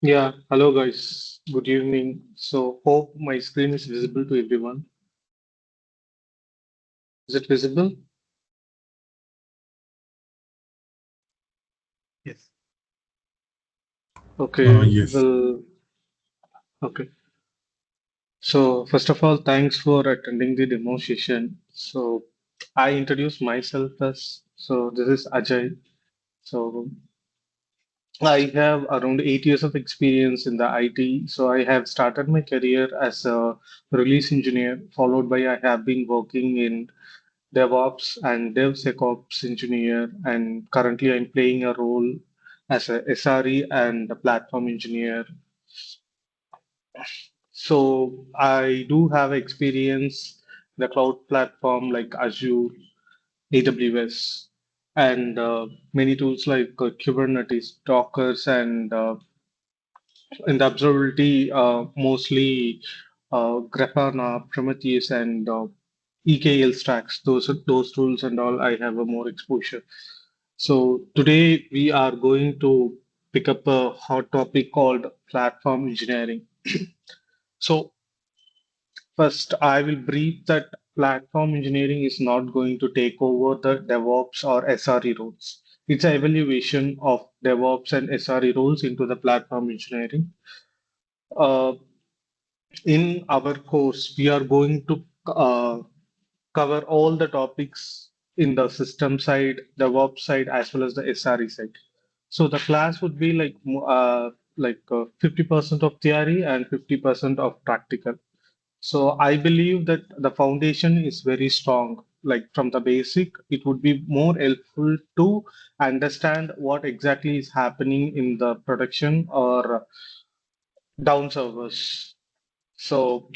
Yeah, hello guys. Good evening. So hope my screen is visible to everyone. Is it visible? Yes. Okay, Yes. well, okay. So first of all, thanks for attending the demo session. So I introduce myself as, so this is Ajay. So I have around 8 years of experience in the IT. So I have started my career as a release engineer, followed by I have been working in DevOps and DevSecOps engineer, and currently I'm playing a role as a SRE and a platform engineer. So I do have experience in the cloud platform like Azure, AWS, and many tools like Kubernetes, Dockers, and in the observability, mostly Grafana, Prometheus, and EKL stacks. Those tools and all. I have a more exposure. So today we are going to pick up a hot topic called platform engineering. So first, I will brief that platform engineering is not going to take over the DevOps or SRE roles. It's an evaluation of DevOps and SRE roles into the platform engineering. Uh, in our course, we are going to cover all the topics in the system side, DevOps side, as well as the SRE side. So the class would be like 50% of theory and 50% of practical. So I believe that the foundation is very strong. Like from the basic, it would be more helpful to understand what exactly is happening in the production or down servers. So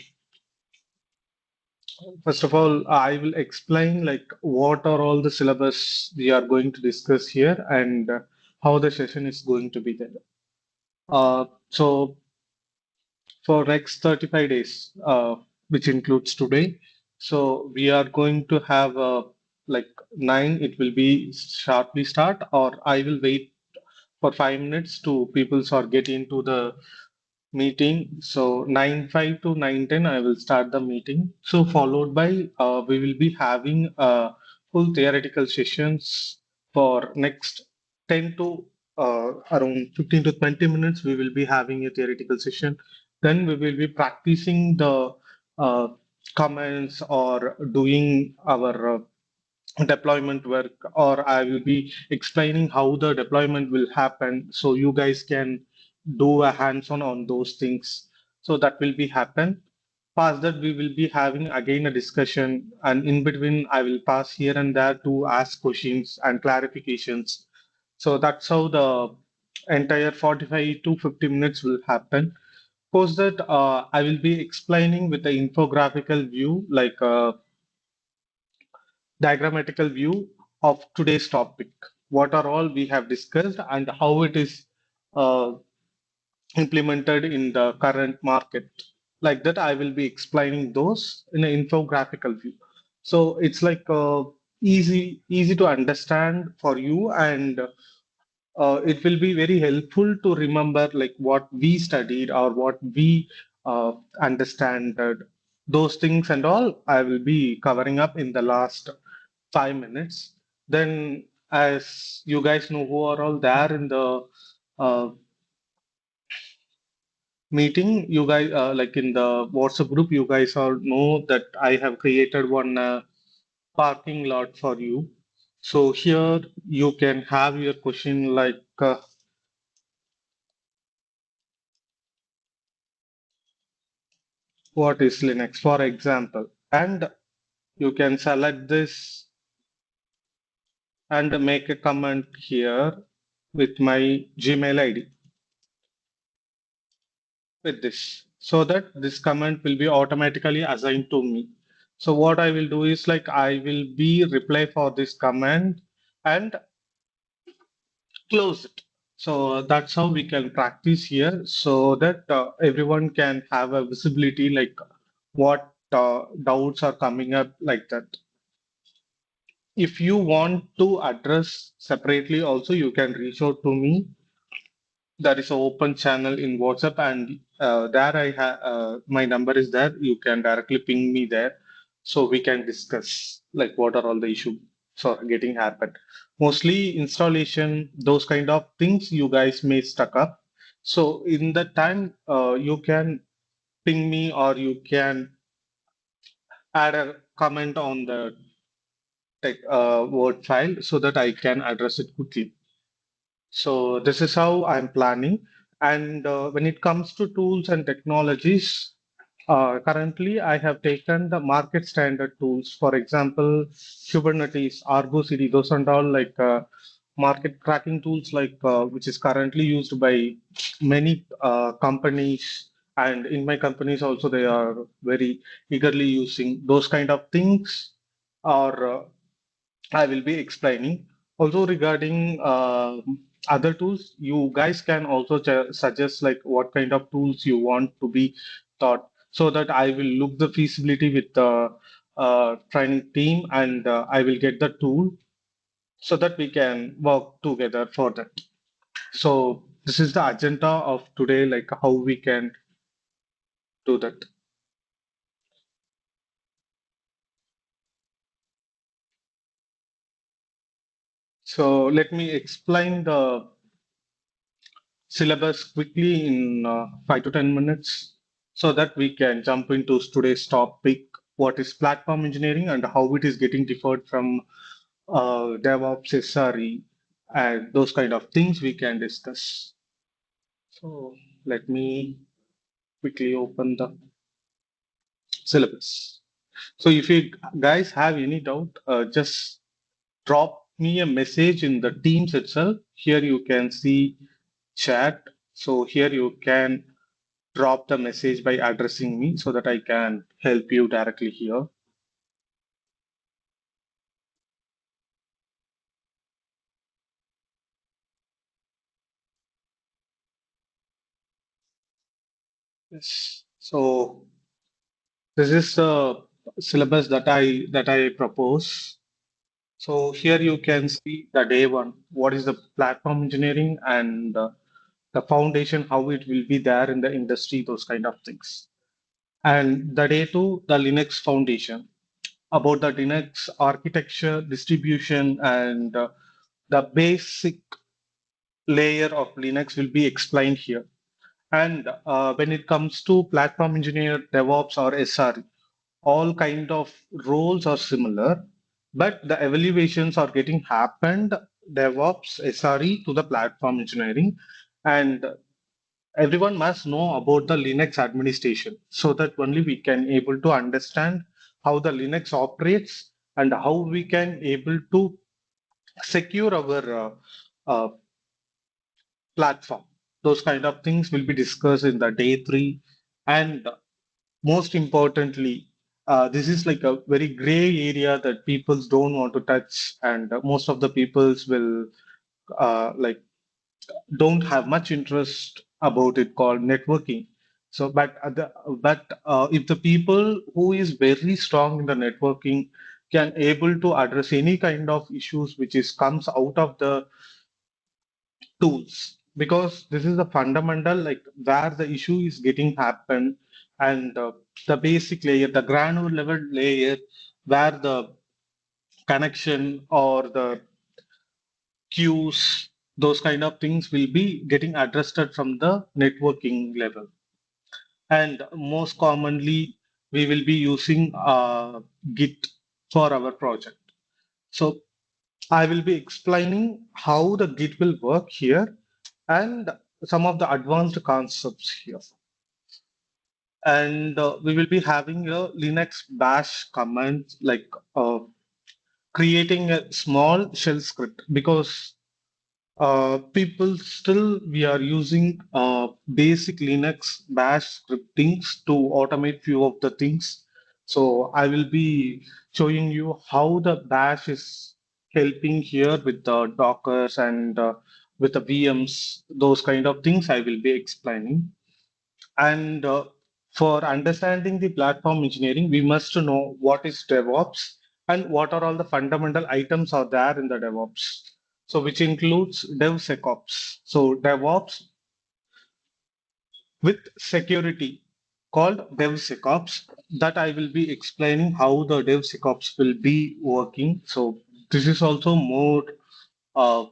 first of all, I will explain like what are all the syllabus we are going to discuss here and how the session is going to be there. So for next 35 days, which includes today, so we are going to have like 9, it will be sharply start, or I will wait for 5 minutes to people or get into the meeting. So 9:05 to 9:10, I will start the meeting. So followed by we will be having full theoretical sessions for next 10 to around 15 to 20 minutes. We will be having a theoretical session. Then we will be practicing the uh, comments or doing our deployment work, or I will be explaining how the deployment will happen so you guys can do a hands-on on those things. So that will be happen. Past that, we will be having again a discussion, and in between, I will pass here and there to ask questions and clarifications. So that's how the entire 45 to 50 minutes will happen. Post that, I will be explaining with the infographical view, like diagrammatical view of today's topic. What are all we have discussed and how it is uh, implemented in the current market. Like that, I will be explaining those in an infographical view. So it's like easy to understand for you, and it will be very helpful to remember like what we studied or what we understand. Those things and all I will be covering up in the last 5 minutes. Then, as you guys know who are all there in the uh, meeting, you guys like in the WhatsApp group, you guys all know that I have created one parking lot for you. So here you can have your question like what is Linux, for example, and you can select this and make a comment here with my Gmail ID with this, so that this comment will be automatically assigned to me. So what I will do is like I will be reply for this comment and close it. So that's how we can practice here, so that everyone can have a visibility like what doubts are coming up like that. If you want to address separately also, you can reach out to me. There is an open channel in WhatsApp, and there I have my number is there. You can directly ping me there, so we can discuss like what are all the issues for getting happened. Mostly installation, those kind of things you guys may stuck up. So in that time, you can ping me or you can add a comment on the Word file so that I can address it quickly. So this is how I'm planning. And when it comes to tools and technologies, currently I have taken the market standard tools. For example, Kubernetes, Argo CD, those and all like market cracking tools like which is currently used by many companies. And in my companies also, they are very eagerly using those kind of things. Or I will be explaining. Also regarding other tools, you guys can also suggest like what kind of tools you want to be taught, so that I will look the feasibility with the training team, and I will get the tool so that we can work together for that. So this is the agenda of today, like how we can do that. So let me explain the syllabus quickly in 5 to 10 minutes so that we can jump into today's topic, what is platform engineering and how it is getting differed from DevOps, SRE, and those kind of things we can discuss. So let me quickly open the syllabus. So if you guys have any doubt, just drop me a message in the Teams itself. Here you can see chat. So here you can drop the message by addressing me so that I can help you directly here. Yes. So this is the syllabus that I propose. So here you can see the day one. What is the platform engineering and the foundation, how it will be there in the industry, those kind of things. And the day two, the Linux foundation, about the Linux architecture, distribution, and the basic layer of Linux will be explained here. And when it comes to platform engineer, DevOps, or SRE, all kind of roles are similar, but the evaluations are getting happened DevOps, SRE to the platform engineering, and everyone must know about the Linux administration so that only we can able to understand how the Linux operates and how we can able to secure our uh, platform. Those kind of things will be discussed in the day three. And most importantly, this is like a very gray area that people don't want to touch, and most of the peoples will like don't have much interest about it called networking. So, but if the people who is very strong in the networking can able to address any kind of issues which is comes out of the tools, because this is the fundamental like where the issue is getting happen, and the basic layer, the granular level layer, where the connection or the queues, those kind of things will be getting addressed from the networking level. And most commonly we will be using Git for our project. So I will be explaining how the Git will work here and some of the advanced concepts here. And we will be having a Linux bash command, like creating a small shell script, because people still we are using basic Linux bash scriptings to automate few of the things. So I will be showing you how the bash is helping here with the Dockers and with the VMs, those kind of things I will be explaining. And for understanding the platform engineering, we must know what is DevOps and what are all the fundamental items are there in the DevOps. So which includes DevSecOps. So DevOps, with security called DevSecOps that I will be explaining how the DevSecOps will be working. So this is also more uh,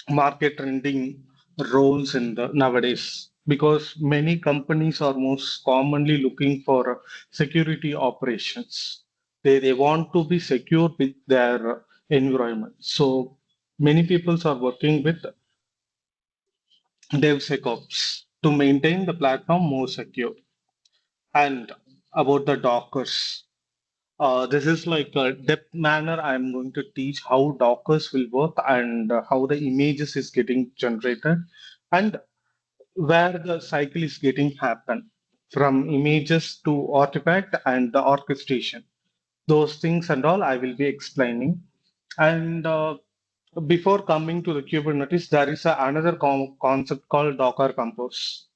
market trending roles in the nowadays because many companies are most commonly looking for security operations. They want to be secure with their environment. So many people are working with DevSecOps to maintain the platform more secure. And about the Dockers, this is like a depth manner. I'm going to teach how Dockers will work and how the images is getting generated and where the cycle is getting happen from images to artifact and the orchestration. Those things and all I will be explaining. And before coming to the Kubernetes, there is another concept called Docker Compose.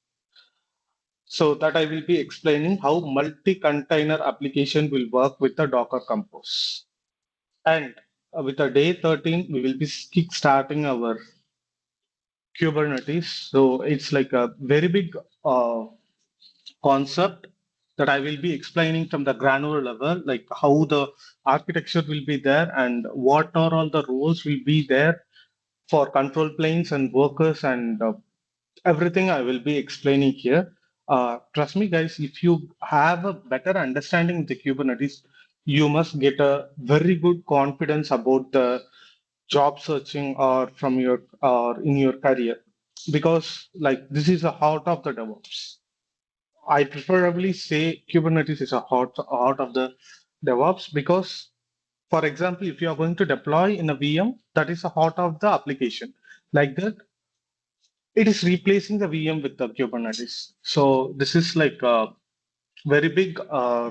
So that I will be explaining how multi-container application will work with the Docker Compose. And with the day 13, we will be kick-starting our Kubernetes. So it's like a very big concept that I will be explaining from the granular level, like how the architecture will be there and what are all the roles will be there for control planes and workers and everything I will be explaining here. Trust me, guys, if you have a better understanding of the Kubernetes, you must get a very good confidence about the job searching or from your or in your career because like this is a heart of the DevOps. I preferably say Kubernetes is a heart of the DevOps because, for example, if you are going to deploy in a VM, that is a heart of the application. Like that, it is replacing the VM with the Kubernetes. So this is like a very big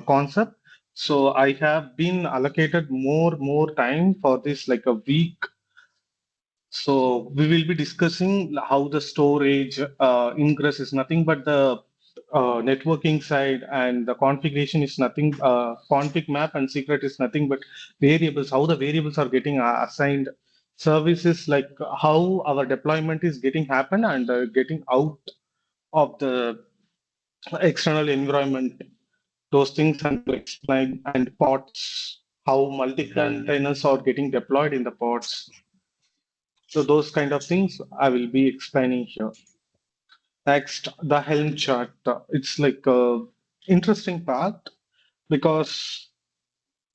concept. So I have been allocated more time for this like a week. So we will be discussing how the storage ingress is nothing but the networking side and the configuration is nothing, config map and secret is nothing but variables, how the variables are getting assigned services, like how our deployment is getting happen and getting out of the external environment, those things and to explain and pods, how multi-containers are getting deployed in the pods. So those kind of things I will be explaining here. Next, the Helm chart. It's like a interesting part because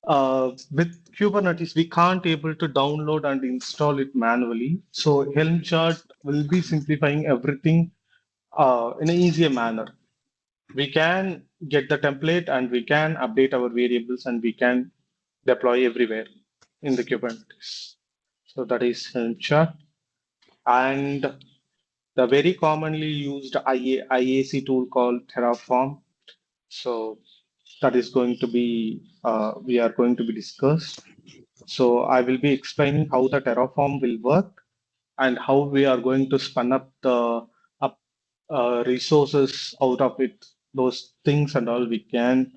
with Kubernetes we can't able to download and install it manually. So Helm chart will be simplifying everything in an easier manner. We can get the template and we can update our variables and we can deploy everywhere in the Kubernetes. So that is Helm chart. And the very commonly used IAC tool called Terraform. So that is going to be, we are going to be discussed. So I will be explaining how the Terraform will work and how we are going to spin up the up, resources out of it. Those things and all we can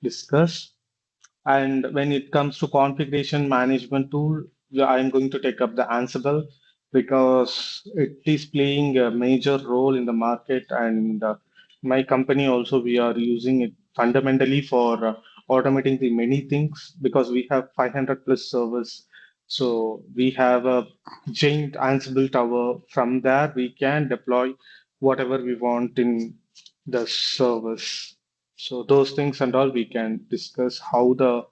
discuss. And when it comes to configuration management tool, yeah, I'm going to take up the Ansible because it is playing a major role in the market. And my company also, we are using it fundamentally for automating the many things because we have 500 plus servers. So we have a giant Ansible tower. From there, we can deploy whatever we want in the servers. So those things and all we can discuss how the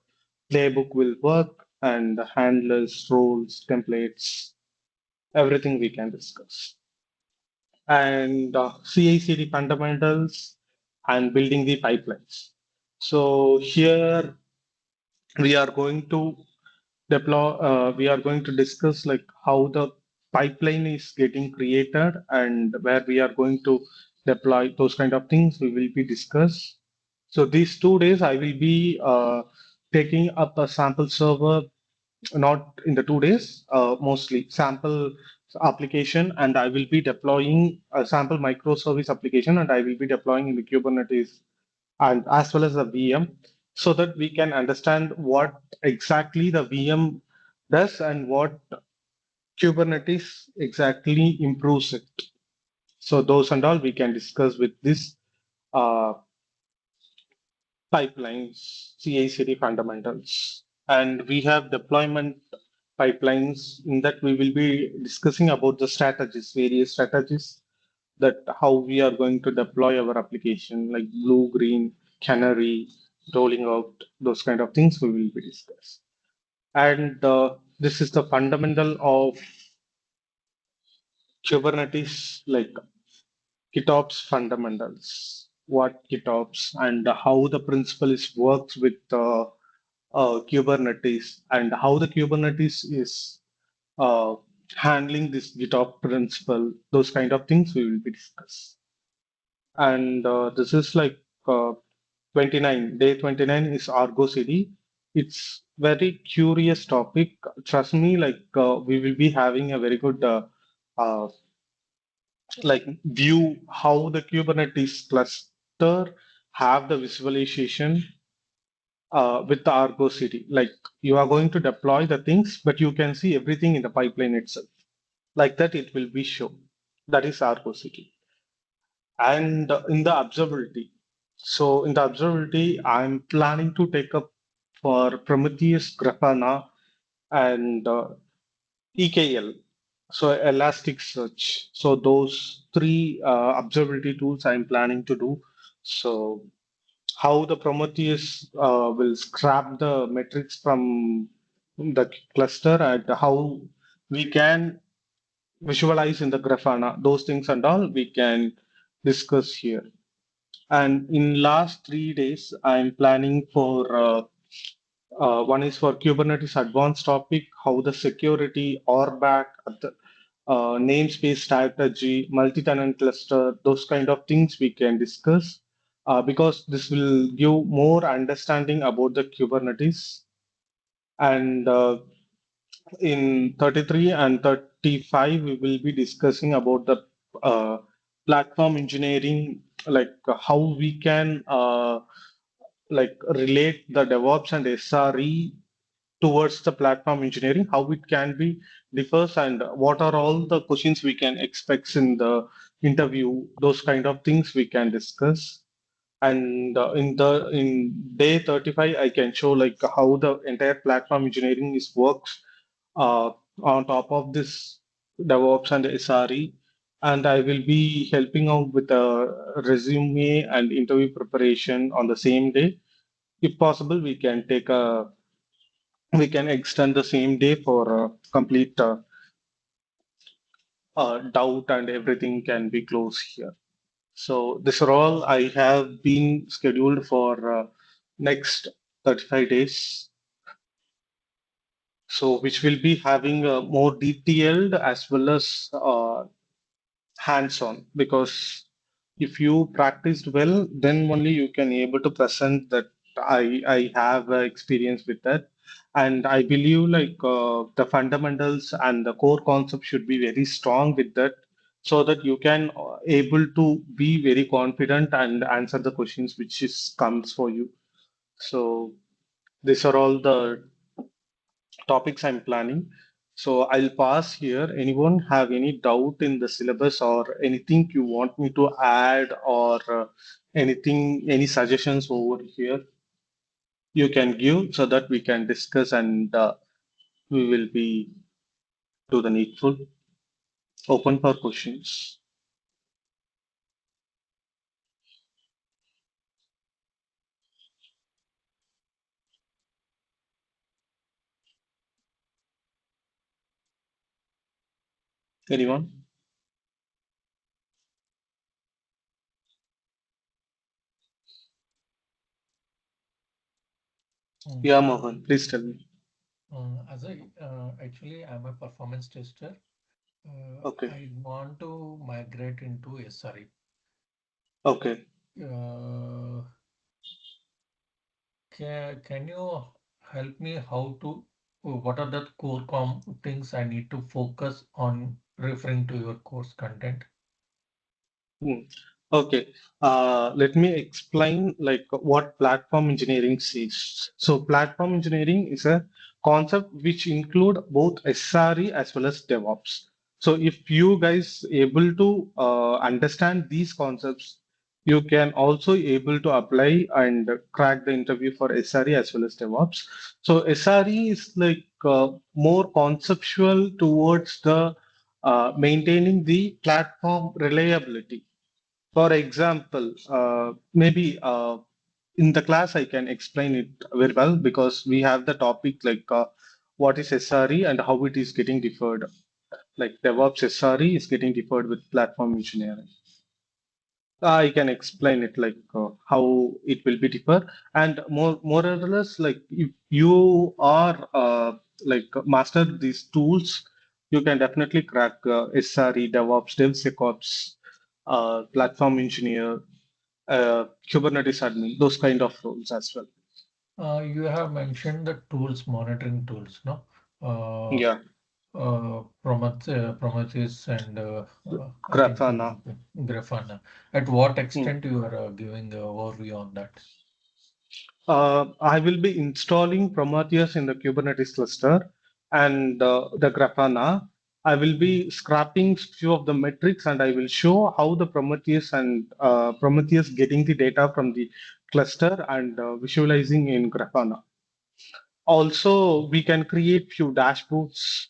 playbook will work and the handlers, roles, templates, everything we can discuss. And CI/CD fundamentals and building the pipelines. So here we are going to we are going to discuss like how the pipeline is getting created and where we are going to deploy those kind of things we will be discussed. So these 2 days I will be taking up a sample server, not in the 2 days, mostly sample application, and I will be deploying a sample microservice application and I will be deploying in the Kubernetes and as well as the VM so that we can understand what exactly the VM does and what Kubernetes exactly improves it. So those and all we can discuss with this uh, pipelines, CI/CD fundamentals. And we have deployment pipelines. In that we will be discussing about the strategies, various strategies that how we are going to deploy our application, like blue, green, canary, rolling out, those kind of things we will be discussing. And this is the fundamental of Kubernetes, like GitOps fundamentals, what GitOps and how the principle is works with Kubernetes and how the Kubernetes is uh, handling this GitOps principle. Those kind of things we will be discussing. And this is like 29, day 29 is Argo CD. It's very curious topic. Trust me, like we will be having a very good uh, like view how the Kubernetes cluster have the visualization with the Argo CD. Like you are going to deploy the things, but you can see everything in the pipeline itself. Like that, it will be shown. That is Argo CD. And in the observability. So in the observability, I'm planning to take up for Prometheus, Grafana, and EKL. So Elasticsearch. So those three observability tools I'm planning to do. So how the Prometheus will scrap the metrics from the cluster and how we can visualize in the Grafana. Those things and all we can discuss here. And in last 3 days, I'm planning for one is for Kubernetes advanced topic, how the security, RBAC, namespace strategy, multi-tenant cluster, those kind of things we can discuss because this will give more understanding about the Kubernetes. And in 33 and 35, we will be discussing about the uh, platform engineering, like how we can like relate the DevOps and SRE towards the platform engineering, how it can be differs, and what are all the questions we can expect in the interview. Those kind of things we can discuss. And in day 35, I can show like how the entire platform engineering is works uh, on top of this DevOps and SRE. And I will be helping out with a resume and interview preparation on the same day. If possible, we can extend the same day for complete doubt and everything can be closed here. So this are all I have been scheduled for next 35 days. So which will be having a more detailed as well as hands-on, because if you practiced well, then only you can able to present that I have experience with that. And I believe like the fundamentals and the core concept should be very strong with that, so that you can able to be very confident and answer the questions which is comes for you. So these are all the topics I'm planning. So I'll pass here. Anyone have any doubt in the syllabus or anything you want me to add or anything, any suggestions over here you can give so that we can discuss and we will be to the needful. Open for questions. Anyone? Yeah, Mm, Mohan, please tell me. as actually, I'm a performance tester. Okay, I want to migrate into SRE. okay. Uh, can you help me how to, what are the core things I need to focus on referring to your course content? Hmm. Okay, let me explain like what platform engineering is. So platform engineering is a concept which include both SRE as well as DevOps. So if you guys able to understand these concepts, you can also able to apply and crack the interview for SRE as well as DevOps. So SRE is like more conceptual towards the maintaining the platform reliability. For example, maybe in the class I can explain it very well because we have the topic like what is SRE and how it is getting deferred. Like DevOps SRE is getting deferred with platform engineering. I can explain it like how it will be differ, and more or less like if you are like master these tools, you can definitely crack SRE, DevOps, DevSecOps, platform engineer, Kubernetes admin, those kind of roles as well. You have mentioned the tools, monitoring tools, no? Uh, Yeah, Prometheus and I think Grafana. Grafana. At what Hmm. extent you are giving a overview on that? I will be installing Prometheus in the Kubernetes cluster and the Grafana. I will be scrapping few of the metrics and I will show how the Prometheus and Prometheus getting the data from the cluster and visualizing in Grafana. Also, we can create few dashboards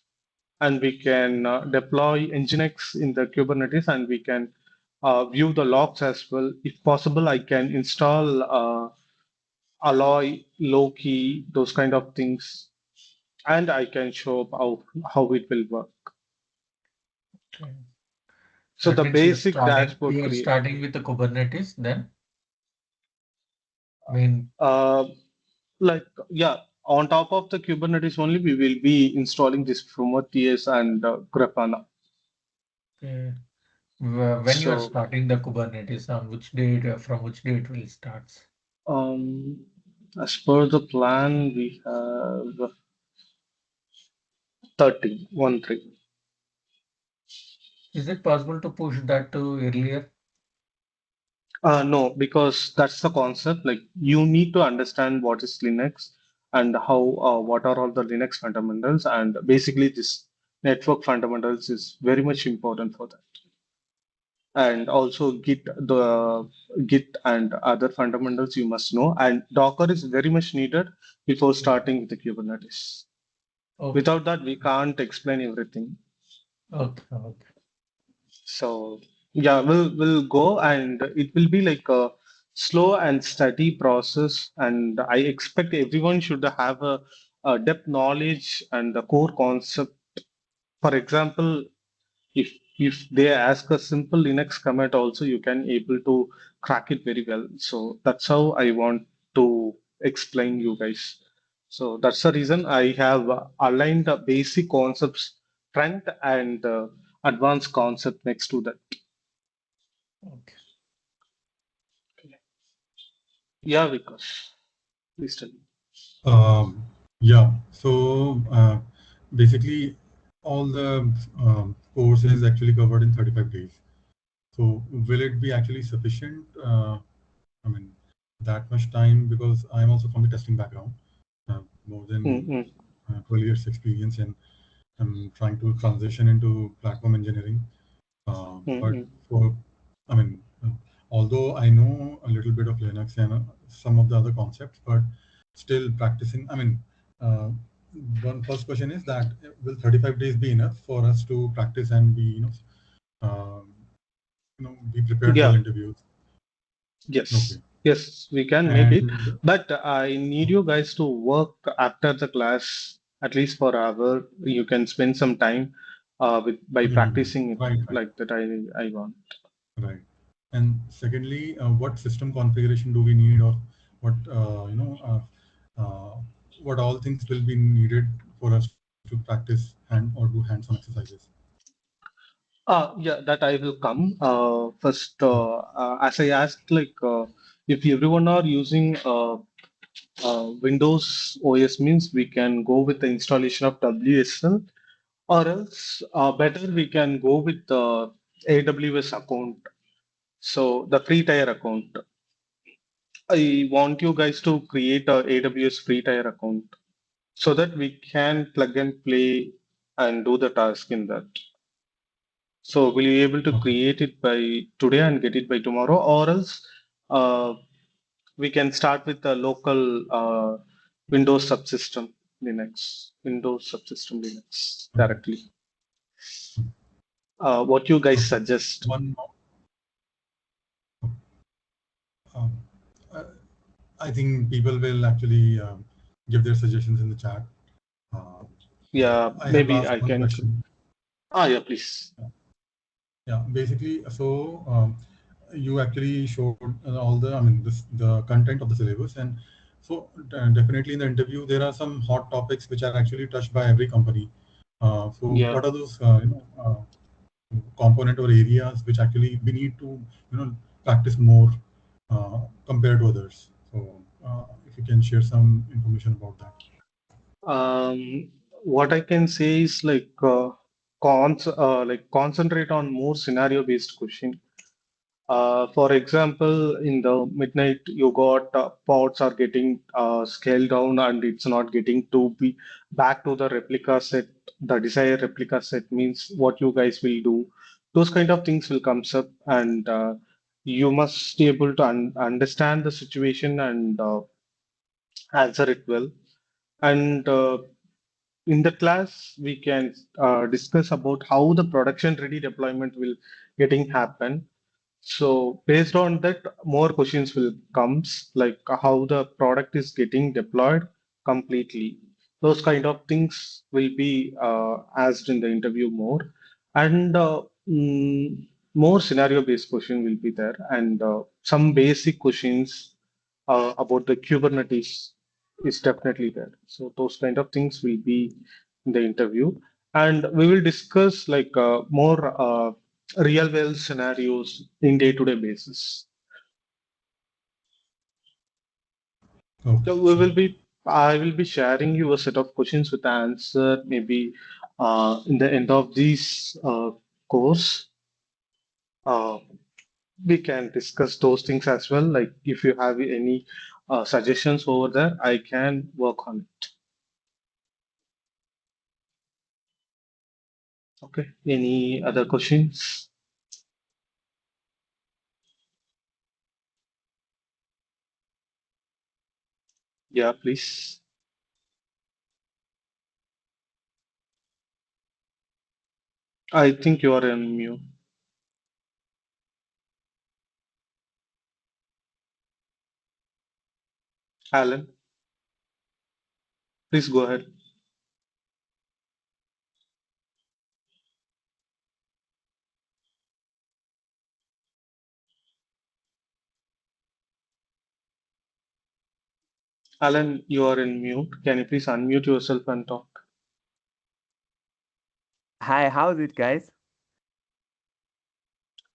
and we can deploy Nginx in the Kubernetes and we can view the logs as well. If possible, I can install Alloy, Loki, those kind of things, and I can show up how it will work. Okay. So That the means basic dashboard you are create. starting with the Kubernetes, then I mean, Uh, like yeah, on top of the Kubernetes only, we will be installing this Prometheus and Grafana. uh, when you are So starting the Kubernetes, on which date, from which date will starts? um, as per the plan, we have 13. Is it possible to push that to earlier? No, because that's the concept. Like you need to understand what is Linux and how what are all the Linux fundamentals, and basically this network fundamentals is very much important for that. And also Git and other fundamentals you must know. And Docker is very much needed before Mm. starting with the Kubernetes. Okay, Without that, we can't explain everything. okay, okay. So yeah, we'll go and it will be like a slow and steady process. And I expect everyone should have a depth knowledge and the core concept. For example, if they ask a simple Linux command also, you can able to crack it very well. So that's how I want to explain you guys. So that's the reason I have aligned the basic concepts front and advanced concept next to that. Okay. Yeah, Vikas, please tell me. Yeah, so basically, all the course is actually covered in 35 days. So, will it be actually sufficient? I mean, that much time because I'm also from the testing background, more than Mm-mm, 12 years experience, and I'm trying to transition into platform engineering. But mm-mm. for, I mean, although I know a little bit of Linux and some of the other concepts, but still practicing. I mean, uh, one first question is that will 35 days be enough for us to practice and be, um, be prepared for Yeah, the interviews? yes, Okay. yes, we can make it. And But I need you guys to work after the class, at least for an hour. You can spend some time with by practicing it right, right, like that. I want. right. And secondly, what system configuration do we need, or what what all things will be needed for us to practice and or do hands-on exercises? Yeah, that I will come. First, as I asked, like if everyone are using Windows OS means we can go with the installation of WSL, or else better we can go with the AWS account. So the free tier account. I want you guys to create a AWS free tier account so that we can plug and play and do the task in that. So will you be able to Okay. create it by today and get it by tomorrow, or else uh, we can start with the local Windows subsystem Linux Okay. directly. What you guys Okay. suggest? One more. Um, uh, I think people will actually give their suggestions in the chat. Uh, Yeah, I have maybe last I one can. question. Yeah, please. Yeah, basically, so you actually showed all the, I mean, the content of the syllabus, and so definitely in the interview there are some hot topics which are actually touched by every company. So Yeah. what are those, component or areas which actually we need to, practice more compared to others? So if you can share some information about that. What I can say is like concentrate on more scenario-based question. For example, in the midnight, you got pods are getting scaled down and it's not getting to be back to the replica set. The desired replica set means what you guys will do. Those kind of things will comes up, and you must be able to understand the situation and answer it well. And in the class, we can discuss about how the production ready deployment will getting happen. So based on that, more questions will comes like how the product is getting deployed completely. Those kind of things will be asked in the interview more, and more scenario-based question will be there, and some basic questions about the Kubernetes is definitely there. So those kind of things will be in the interview, and we will discuss like more real world scenarios in day-to-day basis. Okay, So we sure. will be, I will be sharing you a set of questions with the answer maybe in the end of this course. Uh, we can discuss those things as well. Like if you have any suggestions over there, I can work on it. Okay. Any other questions? Yeah, please. I think you are on mute. Alan, please go ahead. Alan, you are in mute. Can you please unmute yourself and talk? Hi, how's it, guys?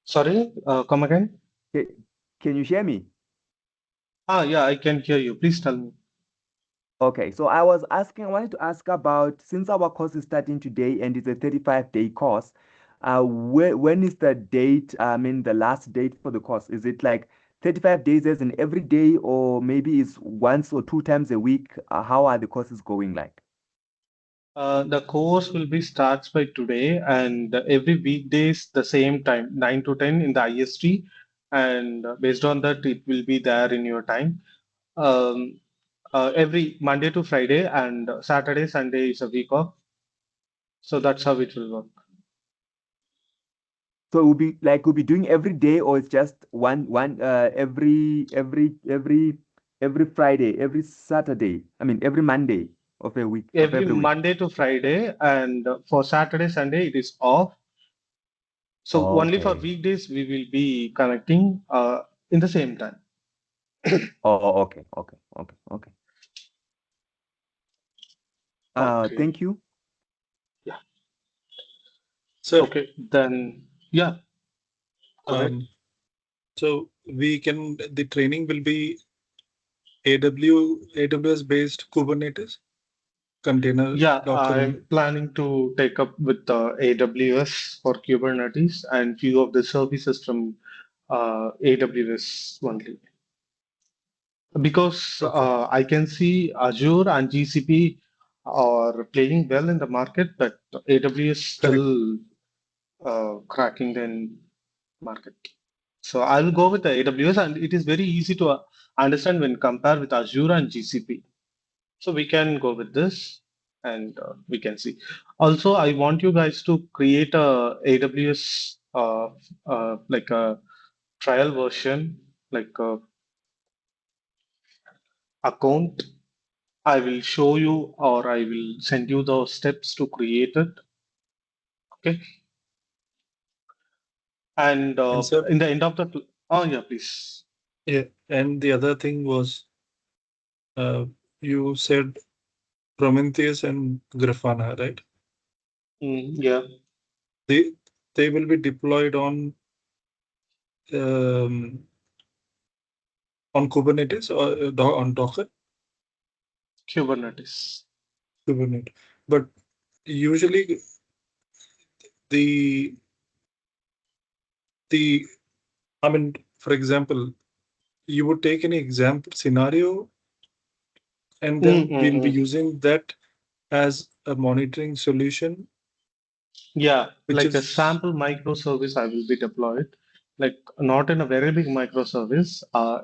Sorry, come again? Ca- Can you hear me? Yeah, I can hear you. Please tell me. Okay, so I wanted to ask about, since our course is starting today and it's a 35-day course, when is the date, I mean, the last date for the course? Is it like 35 days as in every day, or maybe it's once or two times a week? How are the courses going like? The course will be starts by today and every weekdays the same time, 9 to 10 in the IST. And based on that, it will be there in your time. Um, every Monday to Friday and Saturday, Sunday is a week off. So that's how it will work. So we'll be doing every day, or it's just one every Friday, every Saturday. I mean every Monday of Every every week. Monday to Friday, and for Saturday, Sunday, it is off. So only for Okay. weekdays, we will be connecting in the same time. Oh, okay, okay, okay, okay. Okay. Thank you. Yeah. Sir, Okay. Then, yeah, go ahead. um, so the training will be AWS based Kubernetes container Yeah, Docker. I'm planning to take up with AWS for Kubernetes and few of the services from AWS only. Because Okay. I can see Azure and GCP are playing well in the market, but AWS Correct. still cracking the market. So I will go with the AWS, and it is very easy to understand when compared with Azure and GCP. So we can go with this, and we can see. Also, I want you guys to create a AWS like a trial version, like a account. I will show you, or I will send you the steps to create it. Okay, and And sir, in the end of the oh yeah, please. yeah, and the other thing was uh, you said Prometheus and Grafana, right? Yeah, They they will be deployed um, on Kubernetes or on Docker, Kubernetes. Kubernetes. But usually the the I mean, for example, you would take any example scenario and then we'll be Mm-hmm. using that as a monitoring solution, Yeah, which like a is sample microservice I will be deployed, like not in a very big microservice,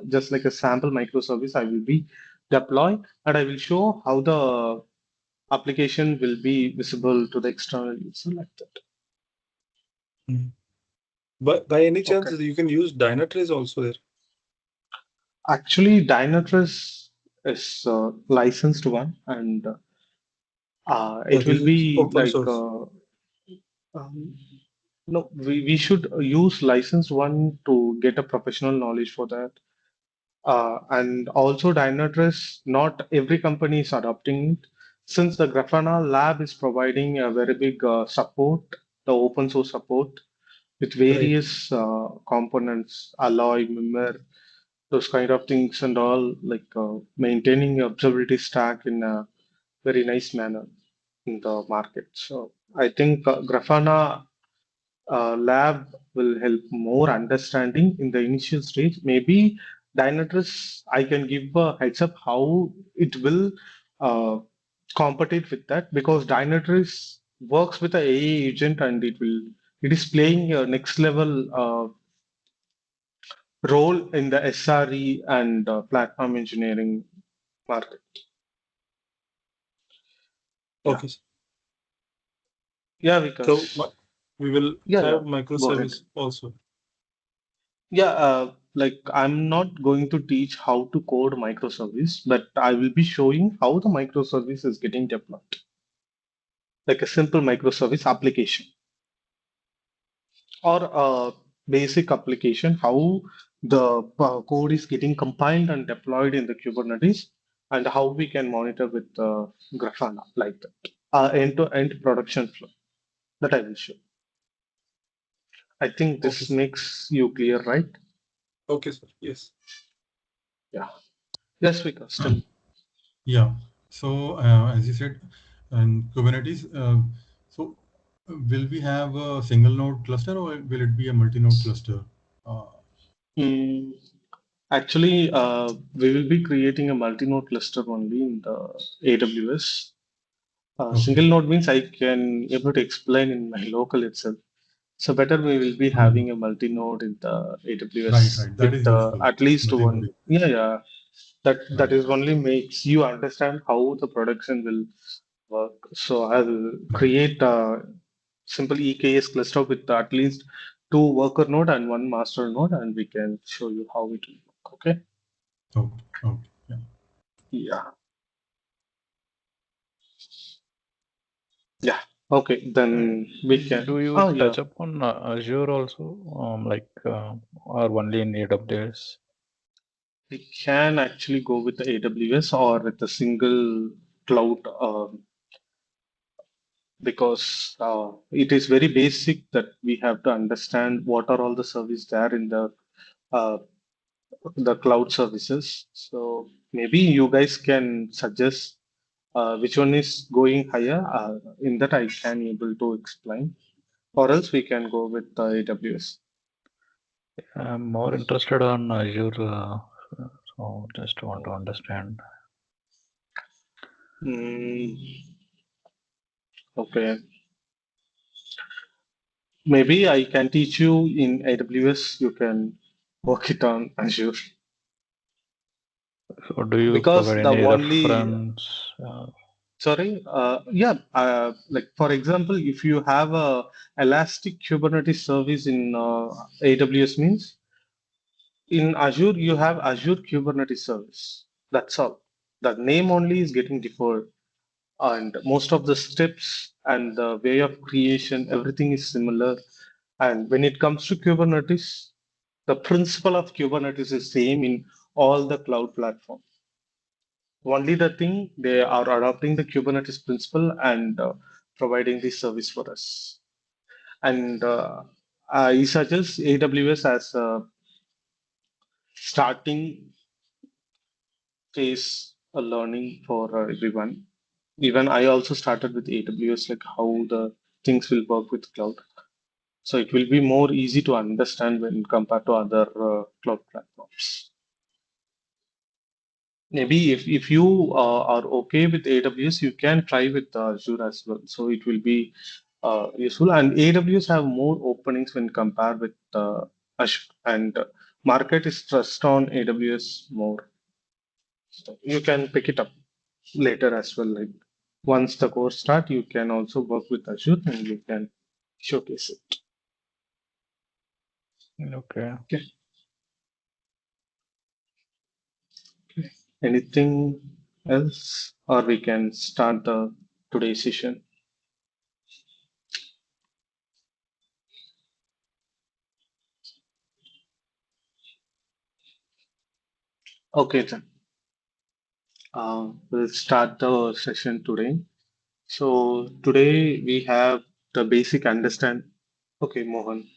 just like a sample microservice I will be deploy, and I will show how the application will be visible to the external user like that. Mm. But by any chance Okay. you can use Dynatrace also there. Actually, Dynatrace is licensed one, and it This will is be open like source. um, no, we should use licensed one to get a professional knowledge for that. And also Dynatrace, not every company is adopting it. Since the Grafana lab is providing a very big support, the open source support with Right. various components, Alloy, Mimir, those kind of things, and all like maintaining observability stack in a very nice manner in the market. So I think Grafana lab will help more understanding in the initial stage. Maybe Dynatrace, I can give a heads up how it will uh, compete with that, because Dynatrace works with the AI agent, and it is playing a next level role in the SRE and platform engineering market. Yeah, Okay. yeah, So because we will yeah, yeah. have Go ahead. microservice also. Yeah, like I'm not going to teach how to code microservice, but I will be showing how the microservice is getting deployed, like a simple microservice application or a basic application, how the code is getting compiled and deployed in the Kubernetes, and how we can monitor with Grafana like that. End-to-end production flow that I will show. I think Okay, this sir. makes you clear, right? Okay, sir. Yes. Yeah. Yes, we can still. Yeah. So as you said, in Kubernetes, so will we have a single node cluster or will it be a multi-node cluster? Uh, Mm, Actually, we will be creating a multi-node cluster only in the AWS. okay. Single node means I can able to explain in my local itself. So better we will be Mhm. having a multi-node in the Right, AWS right. That with is useful. at least Multi-node one. is Yeah, yeah. That right. is only makes you understand how the production will work. So I'll Right. create a simple EKS cluster with at least two worker node and one master node, and we can show you how it will work. Okay. Okay. Okay. Yeah. Yeah. Yeah. Okay. Then we Do can. you Oh yeah. touch upon Azure also, or only in AWS? We can actually go with the AWS or with a single cloud, because it is very basic that we have to understand what are all the services there in uh, the cloud services. So maybe you guys can suggest which one is going higher. In that I can able to explain, or else we can go with the AWS. I'm more interested on Azure, so just want to understand. Mm, okay. Maybe I can teach you in AWS. You can work it on Azure So do you because provide the any only reference? sorry, yeah, like for example, if you have a Elastic Kubernetes service in AWS means in Azure you have Azure Kubernetes service. That's all. The name only is getting deferred, and most of the steps and the way of creation, everything is similar. And when it comes to Kubernetes, the principle of Kubernetes is same in all the cloud platforms. Only the thing they are adopting the Kubernetes principle and providing this service for us. And I suggest AWS as a starting phase a learning for everyone. Even I also started with AWS, like how the things will work with cloud. So it will be more easy to understand when compared to other cloud platforms. Maybe if you are okay with AWS, you can try with Azure as well. So it will be useful. And AWS have more openings when compared with Azure. And market is trust on AWS more. So you can pick it up later as well. Like once the course start, you can also work with Azure and you can showcase it. Okay. Okay. Anything else, or we can start the today's session? Okay, then. We'll start the session today. So today we have the basic understand. Okay, Mohan.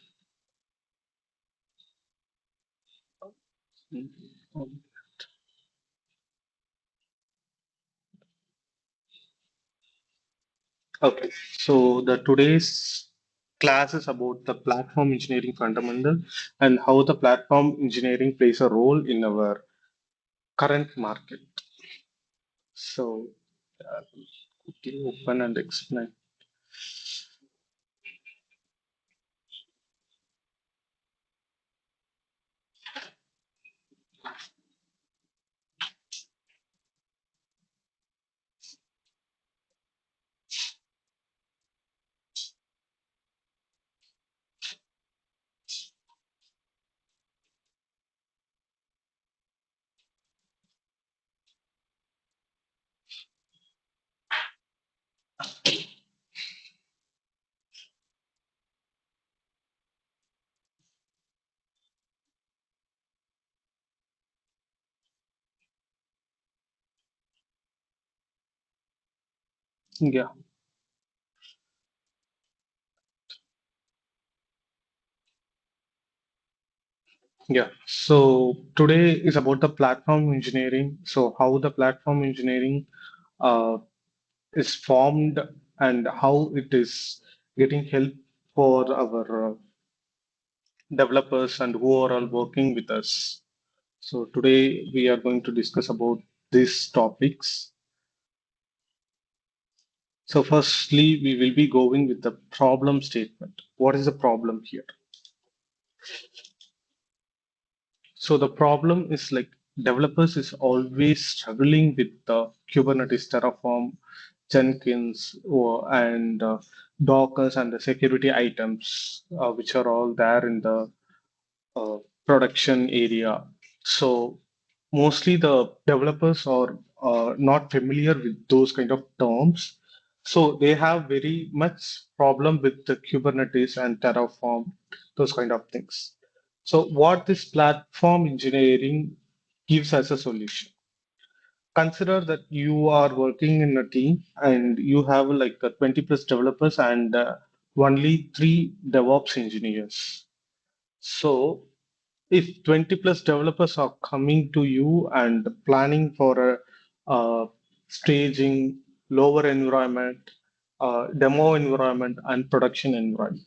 Okay, so the today's class is about the platform engineering fundamental and how the platform engineering plays a role in our current market. So, okay, open and explain. Yeah, yeah. So today is about the platform engineering. So how the platform engineering uh, is formed and how it is getting help for our developers and who are all working with us. So today we are going to discuss about these topics. So firstly, we will be going with the problem statement. What is the problem here? So the problem is like developers is always struggling with the Kubernetes, Terraform, Jenkins, and Dockers and the security items, which are all there in the uh, production area. So mostly the developers are not familiar with those kind of terms. So they have very much problem with the Kubernetes and Terraform, those kind of things. So what this platform engineering gives as a solution. Consider that you are working in a team and you have like 20 plus developers and only 3 DevOps engineers. So if 20 plus developers are coming to you and planning for a staging, lower environment, demo environment, and production environment,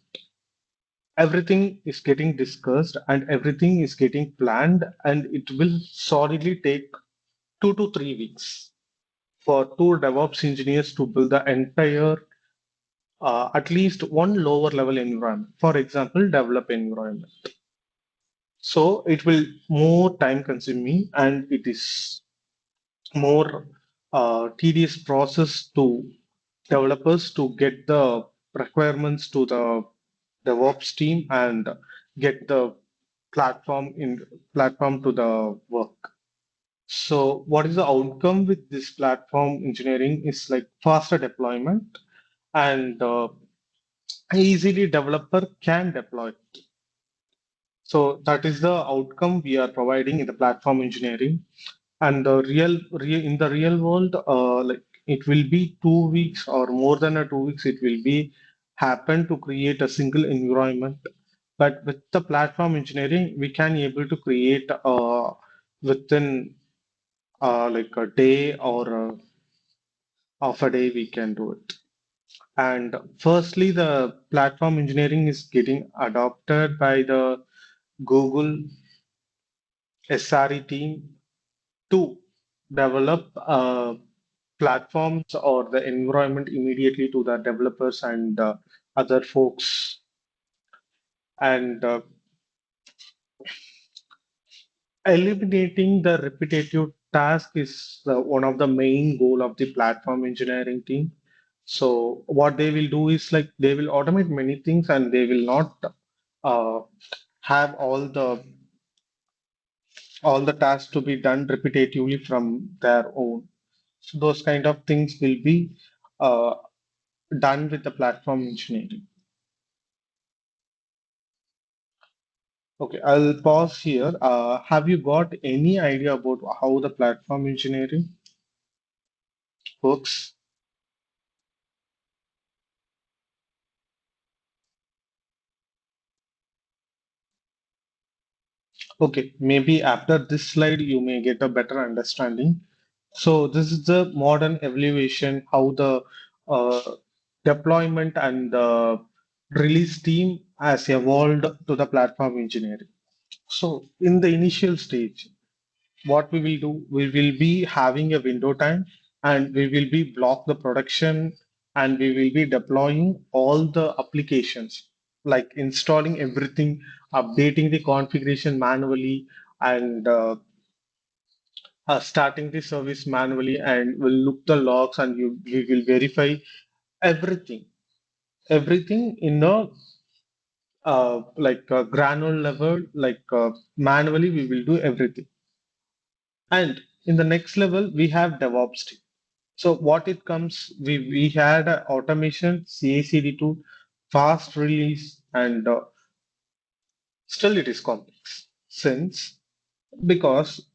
everything is getting discussed and everything is getting planned, and it will solidly take 2 to 3 weeks for 2 DevOps engineers to build the entire at least one lower level environment, for example, develop environment. So it will more time consuming and it is more tedious process to developers to get the requirements to the DevOps team and get the platform to the work. So what is the outcome with this platform engineering is like faster deployment and easily developer can deploy. So that is the outcome we are providing in the platform engineering. And the in the real world, like it will be 2 weeks or more than a 2 weeks. It will be happen to create a single environment. But with the platform engineering, we can able to create within like a day or half a day we can do it. And firstly, the platform engineering is getting adopted by the Google SRE team to develop platforms or the environment immediately to the developers and other folks. And eliminating the repetitive task is one of the main goal of the platform engineering team. So what they will do is like they will automate many things and they will not uh, have all the tasks to be done repetitively from their own. So those kind of things will be uh, done with the platform engineering. Okay, I'll pause here. Have you got any idea about how the platform engineering works? Okay, maybe after this slide, you may get a better understanding. So this is the modern evaluation, how the deployment and the release team has evolved to the platform engineering. So in the initial stage, what we will do, we will be having a window time and we will be block the production and we will be deploying all the applications, like installing everything, updating the configuration manually, and starting the service manually, and we'll look the logs and we will verify everything, everything in a like a granular level, like manually we will do everything. And in the next level, we have DevOps team. So what it comes, we had a automation, CI/CD tool, fast release, and still it is complex. Since because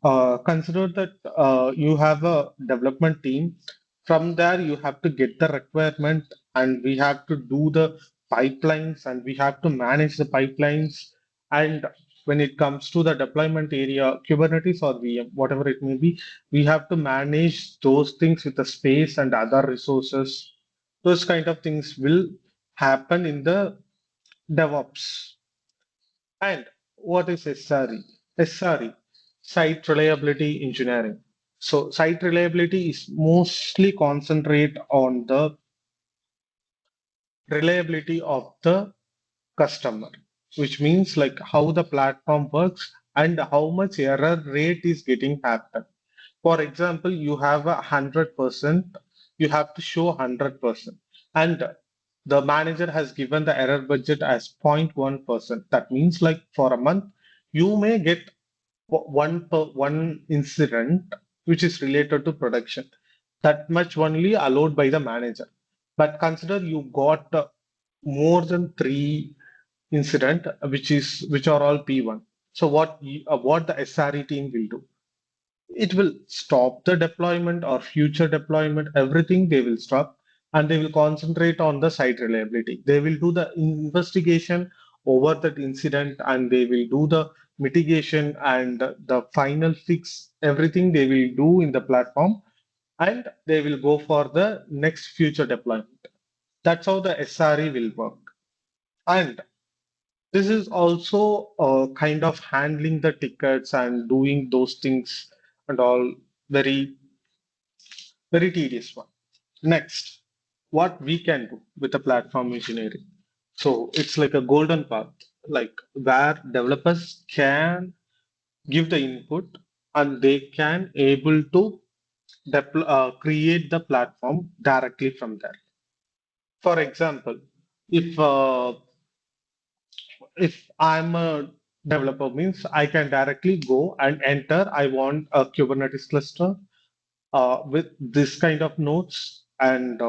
consider that you have a development team, from there you have to get the requirement, and we have to do the pipelines, and we have to manage the pipelines. And when it comes to the deployment area, Kubernetes or VM, whatever it may be, we have to manage those things with the space and other resources. Those kind of things will happen in the DevOps. And what is SRE? SRE, Site Reliability Engineering. So site reliability is mostly concentrate on the reliability of the customer, which means like how the platform works and how much error rate is getting happen. For example, you have 100%, you have to show 100%, and the manager has given the error budget as 0.1%. That means like for a month, you may get one incident which is related to production. That much only allowed by the manager. But consider you got more than three incident, which are all P1. So what the SRE team will do? It will stop the deployment or future deployment, everything they will stop, and they will concentrate on the site reliability. They will do the investigation over that incident, and they will do the mitigation and the final fix, everything they will do in the platform, and they will go for the next future deployment. That's how the SRE will work. And this is also kind of handling the tickets and doing those things and all, very very tedious one. Next, what we can do with the platform engineering. So it's like a golden path, like where developers can give the input and they can able to create the platform directly from there. For example, if I'm a developer, means I can directly go and enter. I want a Kubernetes cluster with this kind of nodes, and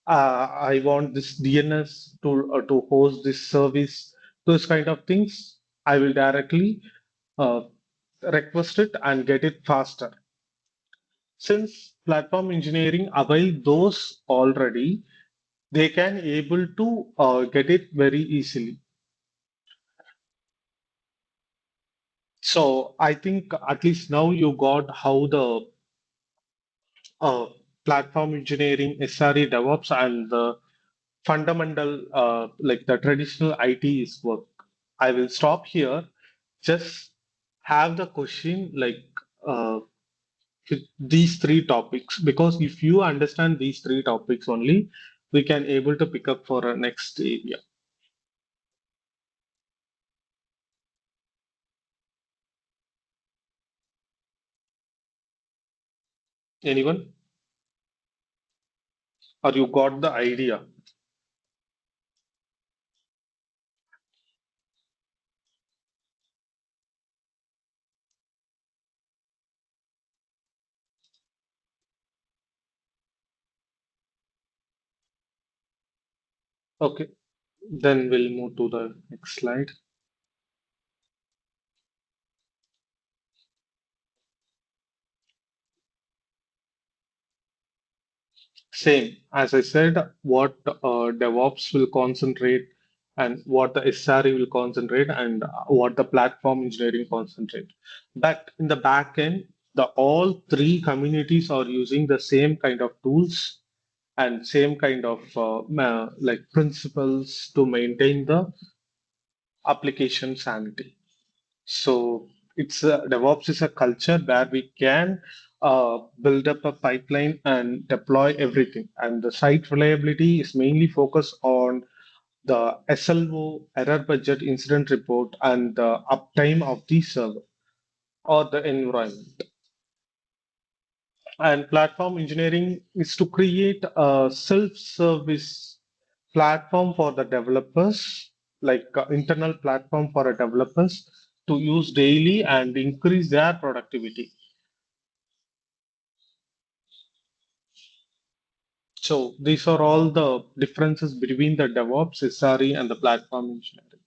I want this DNS to host this service. Those kind of things, I will directly uh, request it and get it faster. Since platform engineering avail those already, they can able to get it very easily. So I think at least now you got how the uh, platform engineering, SRE, DevOps, and the fundamental, like the traditional IT is work. I will stop here. Just have the question like uh, with these three topics, because if you understand these three topics only, we can able to pick up for a next area. Anyone? Or you got the idea? Okay, then we'll move to the next slide. Same, as I said, what DevOps will concentrate and what the SRE will concentrate and what the platform engineering concentrate. But in the back end, the all three communities are using the same kind of tools and same kind of like principles to maintain the application sanity. So it's DevOps is a culture where we can build up a pipeline and deploy everything. And the site reliability is mainly focused on the SLO, error budget, incident report, and the uptime of the server or the environment. And platform engineering is to create a self-service platform for the developers, like internal platform for a developers to use daily and increase their productivity. So these are all the differences between the DevOps, SRE, and the platform engineering.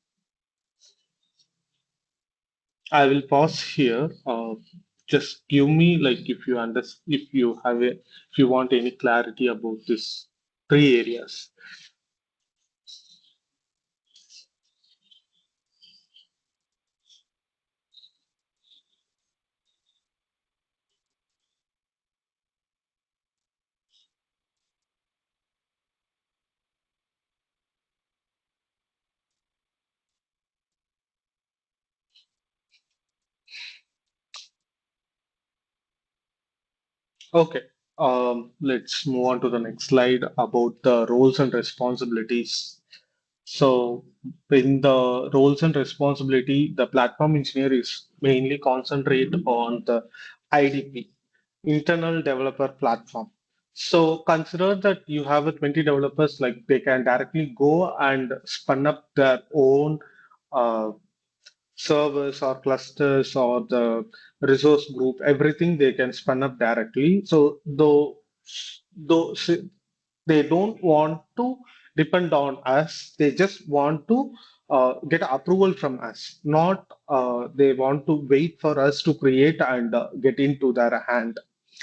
I will pause here. Just give me like if you if you have if you want any clarity about this three areas. Okay, let's move on to the next slide about the roles and responsibilities. So, in the roles and responsibility, the platform engineer is mainly concentrate on the IDP, internal developer platform. So, consider that you have a 20 developers, like they can directly go and spun up their own uh, servers or clusters or the resource group, everything they can spin up directly. So though they don't want to depend on us, they just want to get approval from us, not they want to wait for us to create and get into their hand.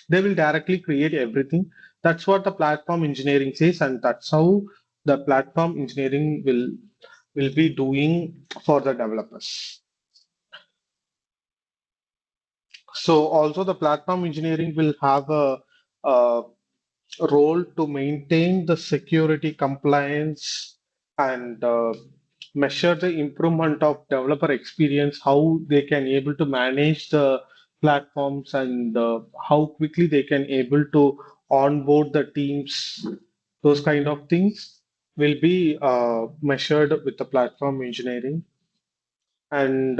They will directly create everything. That's what the platform engineering says, and that's how the platform engineering will be doing for the developers. So also the platform engineering will have a role to maintain the security compliance and measure the improvement of developer experience, how they can able to manage the platforms and how quickly they can able to onboard the teams Those kind of things will be measured with the platform engineering, and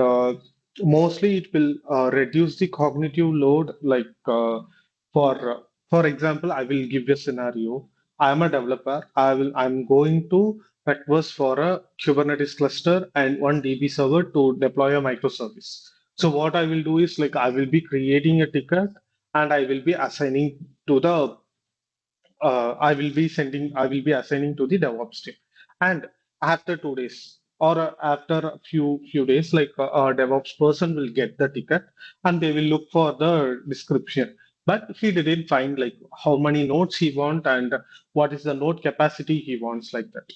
mostly it will reduce the cognitive load. Like for example, I will give you a scenario. I am a developer. I'm going to request for a Kubernetes cluster and one DB server to deploy a microservice. So what I will do is like I will be creating a ticket and I will be assigning to the I will be assigning to the DevOps team. And after 2 days or after a few days, like a DevOps person will get the ticket and they will look for the description. But he didn't find like how many nodes he want and what is the node capacity he wants like that.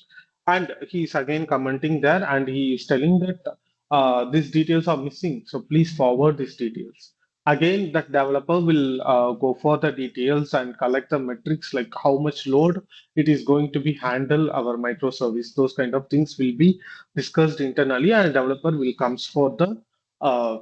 And he's again commenting there and he is telling that these details are missing. So please forward these details. Again, that developer will go for the details and collect the metrics like how much load it is going to be handle our microservice. Those kind of things will be discussed internally, and developer will comes for the uh,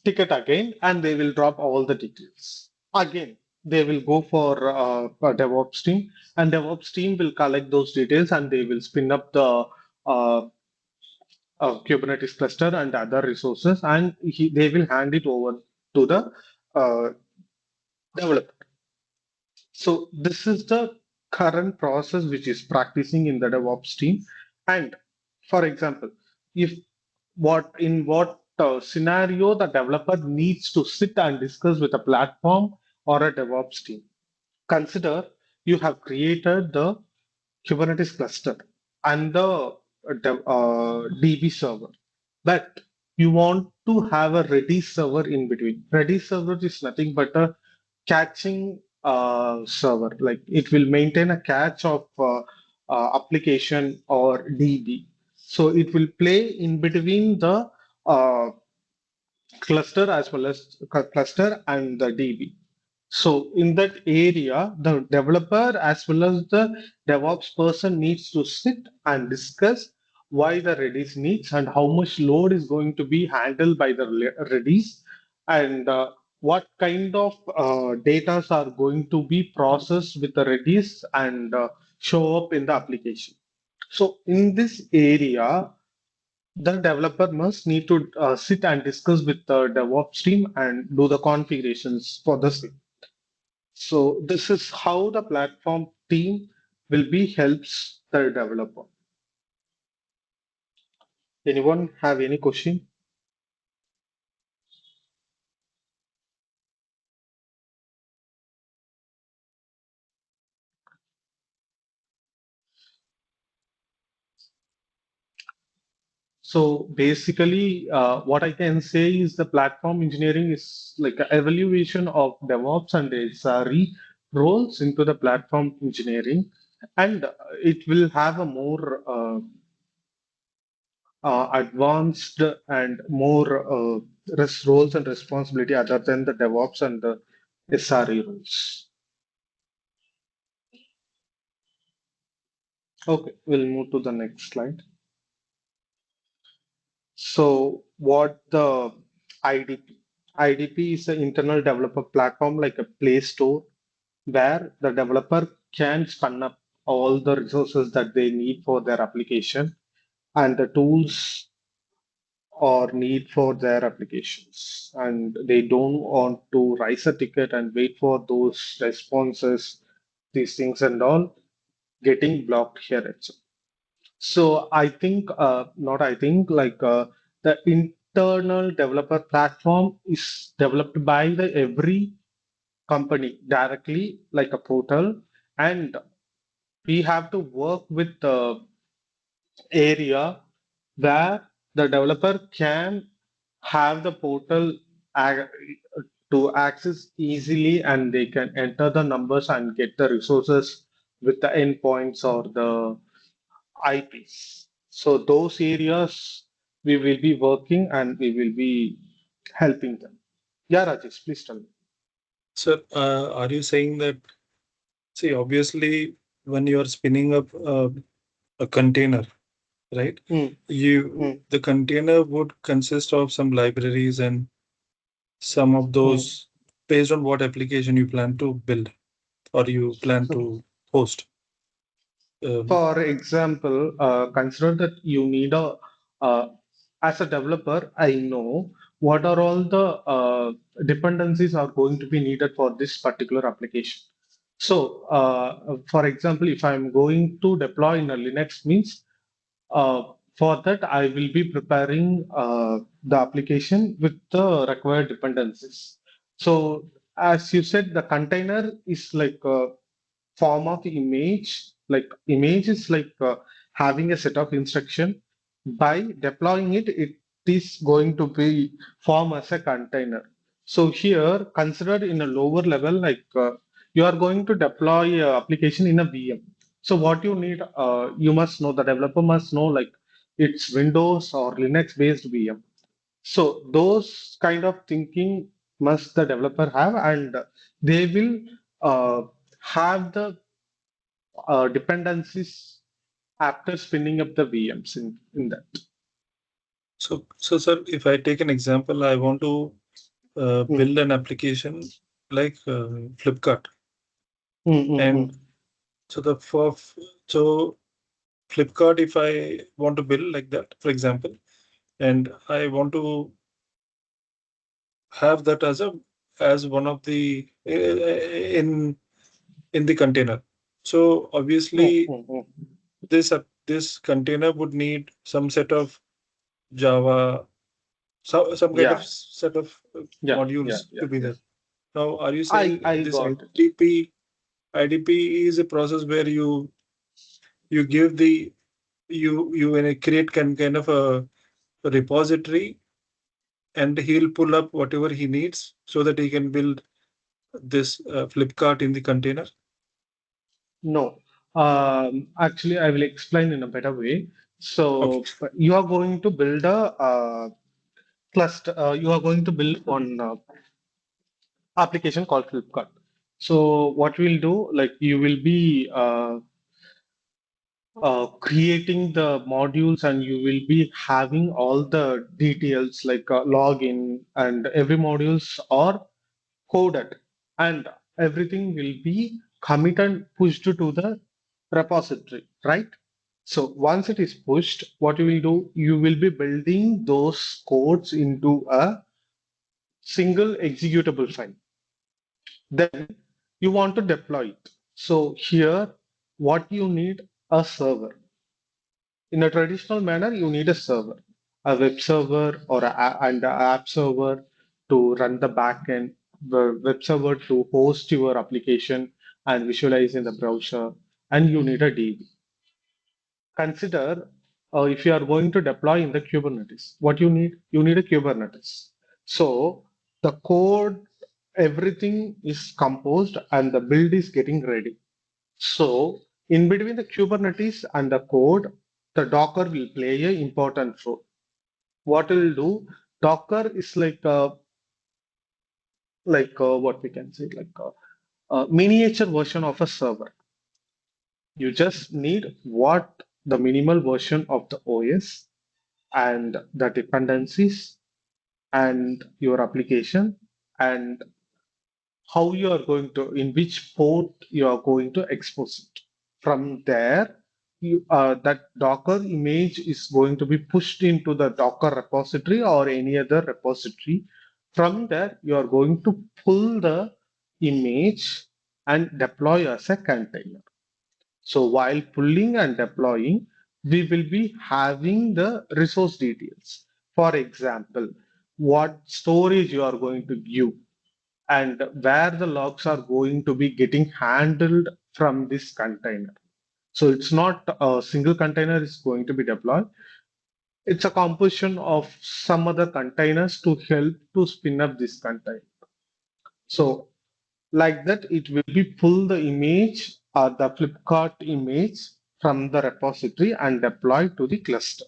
ticket again, and they will drop all the details. Again, they will go for a DevOps team, and DevOps team will collect those details and they will spin up the uh, Kubernetes cluster and other resources, and they will hand it over to the uh, developer. So this is the current process which is practicing in the DevOps team. And for example, if what scenario the developer needs to sit and discuss with a platform or a DevOps team. Consider you have created the Kubernetes cluster and the DB server. But you want to have a Redis server in between. Redis server is nothing but a catching server. Like it will maintain a catch of application or DB. So it will play in between the uh, cluster as well as cluster and the DB. So in that area, the developer as well as the DevOps person needs to sit and discuss why the Redis needs and how much load is going to be handled by the Redis and what kind of data are going to be processed with the Redis and show up in the application. So in this area, the developer must need to sit and discuss with the DevOps team and do the configurations for the same. So this is how the platform team will be helps the developer. Anyone have any question? So basically, what I can say is the platform engineering is like an evaluation of DevOps and SRE roles into the platform engineering, and it will have a more advanced and more roles and responsibility other than the DevOps and the SRE roles. Okay, we'll move to the next slide. So what the IDP? IDP is an internal developer platform like a Play Store where the developer can spin up all the resources that they need for their application and the tools or need for their applications. And they don't want to raise a ticket and wait for those responses, these things and all getting blocked here itself. So I think, not I think, like the internal developer platform is developed by the every company directly, like a portal, and we have to work with the area where the developer can have the portal ac- to access easily, and they can enter the numbers and get the resources with the endpoints or the IPs. So those areas we will be working and we will be helping them. Yeah, Rajesh, please tell me. Sir, are you saying that, see, obviously, when you are spinning up a container, right? Mm, You the container would consist of some libraries and some of mm, those based on what application you plan to build. or you plan So, to host? for example, consider that you need uh, as a developer, I know what are all the dependencies are going to be needed for this particular application. So, for example, if I'm going to deploy in a Linux means uh, for that, I will be preparing the application with the required dependencies. So, as you said, the container is like a form of image. Like image is like having a set of instruction. By deploying it, it is going to be form as a container. So here, consider in a lower level, like you are going to deploy a application in a VM. So what you need, you must know, the developer must know like it's Windows or Linux based VM. So those kind of thinking must the developer have, and they will have the dependencies after spinning up the VMs in that. So sir, if I take an example, I want to Mm, build an application like Flipkart, mm, mm, and mm. so so Flipkart, if I want to build like that, for example, and I want to have that as one of the in the container. So Mm, obviously mm, mm. this container would need some set of Java, some kind of Yeah, set of yeah, yeah, modules yeah, to be yeah. there. Now, are you saying I this got it. IDP is a process where you give the you when create kind of a repository, and he'll pull up whatever he needs so that he can build this Flipkart in the container? No, actually, I will explain in a better way. Okay. So you are going to build a cluster. You are going to build one application called Flipkart. So what we'll do, like you will be creating the modules, and you will be having all the details like login, and every modules are coded, and everything will be committed and pushed to the repository, right? So once it is pushed, what you will do, you will be building those codes into a single executable file. Then you want to deploy it. So here, what you need, a server. In a traditional manner, you need a web server or and an app server to run the backend, the web server to host your application and visualize in the browser, and you need a DB. Consider if you are going to deploy in the Kubernetes, what you need? You need a Kubernetes. So the code, everything is composed and the build is getting ready. So in between the Kubernetes and the code, the Docker will play an important role. What it will do, Docker is what we can say, like a miniature version of a server. You just need what the minimal version of the OS and the dependencies and your application, and how you are going to, in which port you are going to expose it. From there, that Docker image is going to be pushed into the Docker repository or any other repository. From there, you are going to pull the image and deploy as a container. So while pulling and deploying, we will be having the resource details. For example, what storage you are going to give, and where the logs are going to be getting handled from this container. So it's not a single container is going to be deployed. It's a composition of some other containers to help to spin up this container. So like that, it will be pull the image or the Flipkart image from the repository and deploy to the cluster.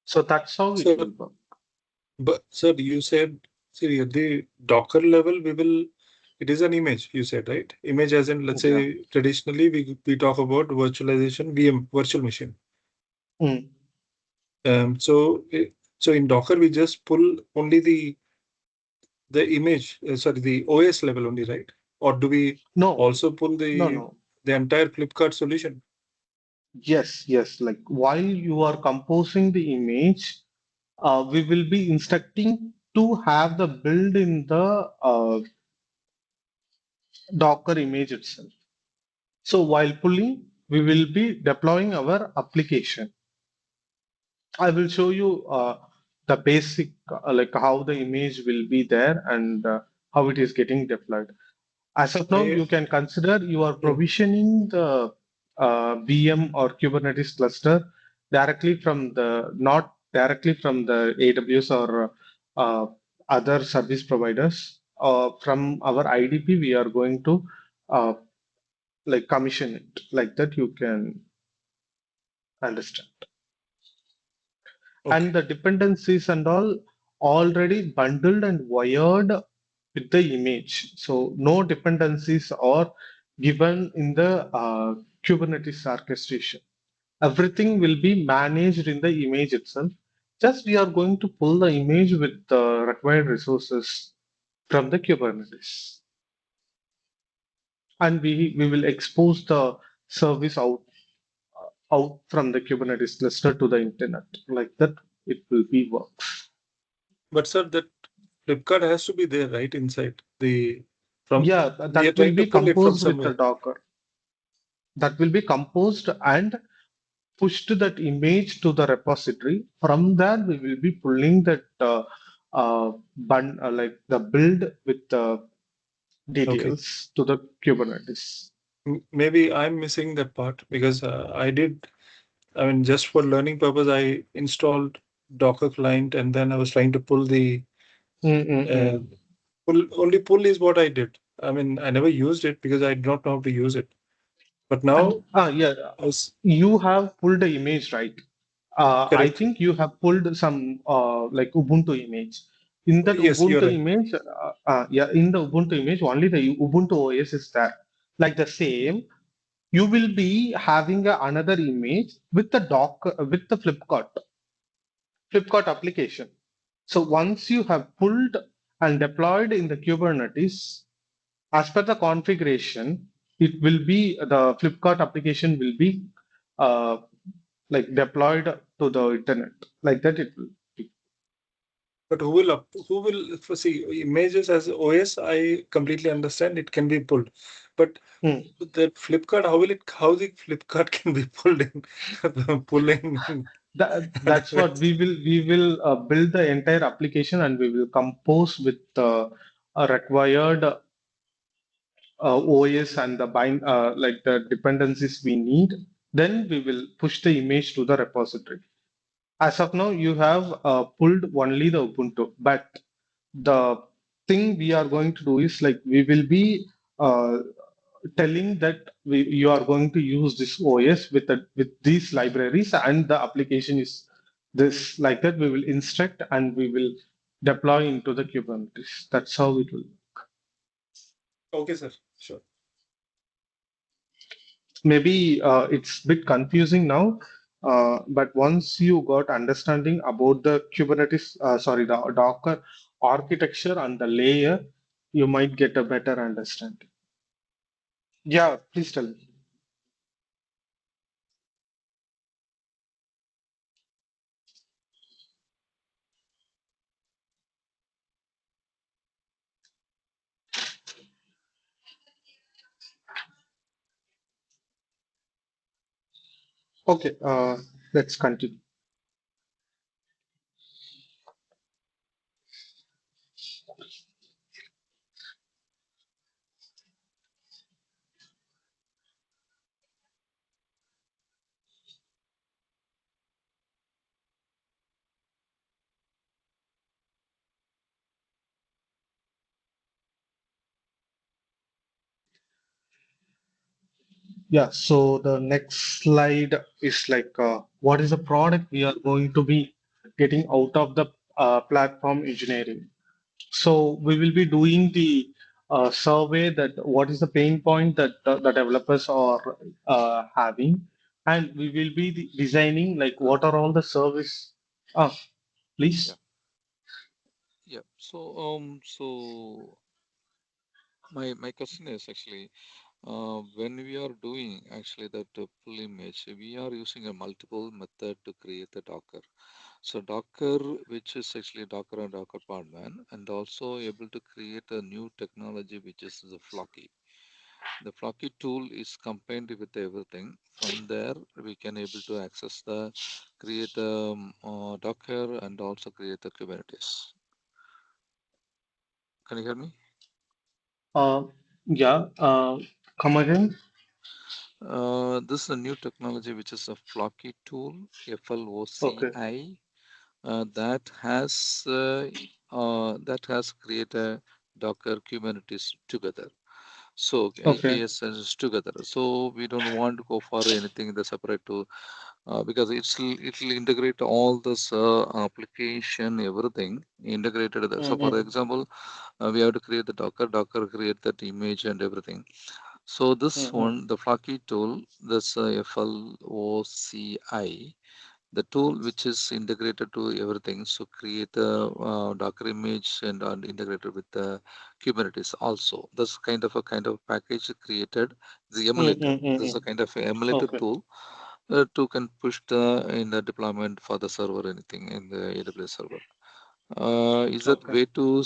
So that's how it So, will work. but sir, you said, see, at the Docker level, it is an image, you said, right? Image as in, let's Yeah. say, traditionally, we talk about virtualization, VM, virtual machine. Mm. So, so in Docker, we just pull only the image, sorry, the OS level only, right? or do we No, also pull no. the entire Flipkart solution? Yes. Like while you are composing the image, we will be instructing to have the build in the Docker image itself. So while pulling, we will be deploying our application. I will show you the basic, like how the image will be there and how it is getting deployed. As of now, I you can consider you are mm, provisioning the VM or Kubernetes cluster directly from not directly from the AWS or other service providers. From our IDP, we are going to uh, like commission it like that. You can understand. okay. And the dependencies and all already bundled and wired with the image. So no dependencies are given in the Kubernetes orchestration. Everything will be managed in the image itself. Just we are going to pull the image with the required resources from the Kubernetes. And we will expose the service out from the Kubernetes cluster to the internet. Like that, it will be works. But sir, that Flipkart has to be there, right, inside the from Yeah, we are that will trying to be pull it from composed with the somewhere. Docker. That will be composed and pushed that image to the repository. From there, we will be pulling that like the build with the Okay. details to the Kubernetes. Maybe I'm missing that part because I did. I mean, just for learning purpose, I installed Docker client and then I was trying to pull the uh, Mm-mm-mm. pull is what I did. I mean, I never used it because I did not know how to use it. But And now, yeah, as you have pulled the image, right? I correct, think you have pulled some like Ubuntu image. In that yes, you're Ubuntu right. image, yeah, in the Ubuntu image, only the Ubuntu OS is there. Like the same, you will be having another image with the with the Flipkart application. So once you have pulled and deployed in the Kubernetes, as per the configuration, it will be the Flipkart application will be uh, like deployed to the internet. Like that, it will be. But who will see images as OS? I completely understand it can be pulled, but Hmm. that Flipkart, how the Flipkart can be pulled in pulling That's what we will build the entire application and we will compose with a required OS and the like the dependencies we need. Then we will push the image to the repository. As of now, you have pulled only the Ubuntu, but the thing we are going to do is like we will be uh, telling that you are going to use this OS with these libraries and the application is this like that. We will instruct and we will deploy into the Kubernetes. That's how it will. Okay, sir. Sure. Maybe it's a bit confusing now, but once you got understanding about the Kubernetes, sorry, the Docker architecture and the layer, you might get a better understanding. Yeah, please tell me. Okay, let's continue. Yeah, so the next slide is like what is the product we are going to be getting out of the platform engineering. So we will be doing the survey that what is the pain point that the developers are having, and we will be designing like what are all the service. Ah, Yeah, please. yeah. So My question is actually when we are doing actually that pull image, we are using a multiple method to create the Docker. So Docker, which is actually Docker and Docker Podman, and also able to create a new technology which is the Flocky. The Flocky tool is combined with everything. From there, we can able to access the create Docker and also create the Kubernetes. Can you hear me? Uh, yeah. Come again. This is a new technology which is a Flocky tool, Okay. FLOCI, that has created Docker Kubernetes together. So Okay. AKS is together. So we don't want to go for anything in the separate tool because it'll integrate all this application, everything integrated. So for Mm-hmm. example, we have to create the Docker create that image and everything. So this Mm-hmm. one, the Flocky tool, this FLOCI, the tool which is integrated to everything. So create a Docker image and integrated with the Kubernetes also. This kind of package created the emulator. Mm-hmm. This is a Mm-hmm. kind of emulator Okay. tool to can push the in the deployment for the server anything in the AWS server. Is that Okay. way to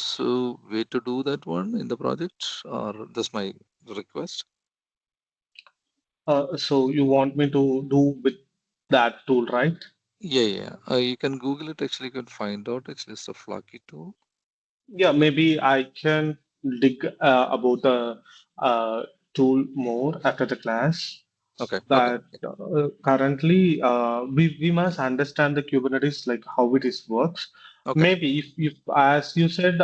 do that one in the project, or that's my request? So you want me to do with that tool, right? Yeah, yeah. You can Google it. Actually, you can find out. Actually, it's a Flocky tool. Yeah, maybe I can dig about the tool more after the class. Okay, okay, But currently, we must understand the Kubernetes, like how it is works. okay. Maybe if as you said,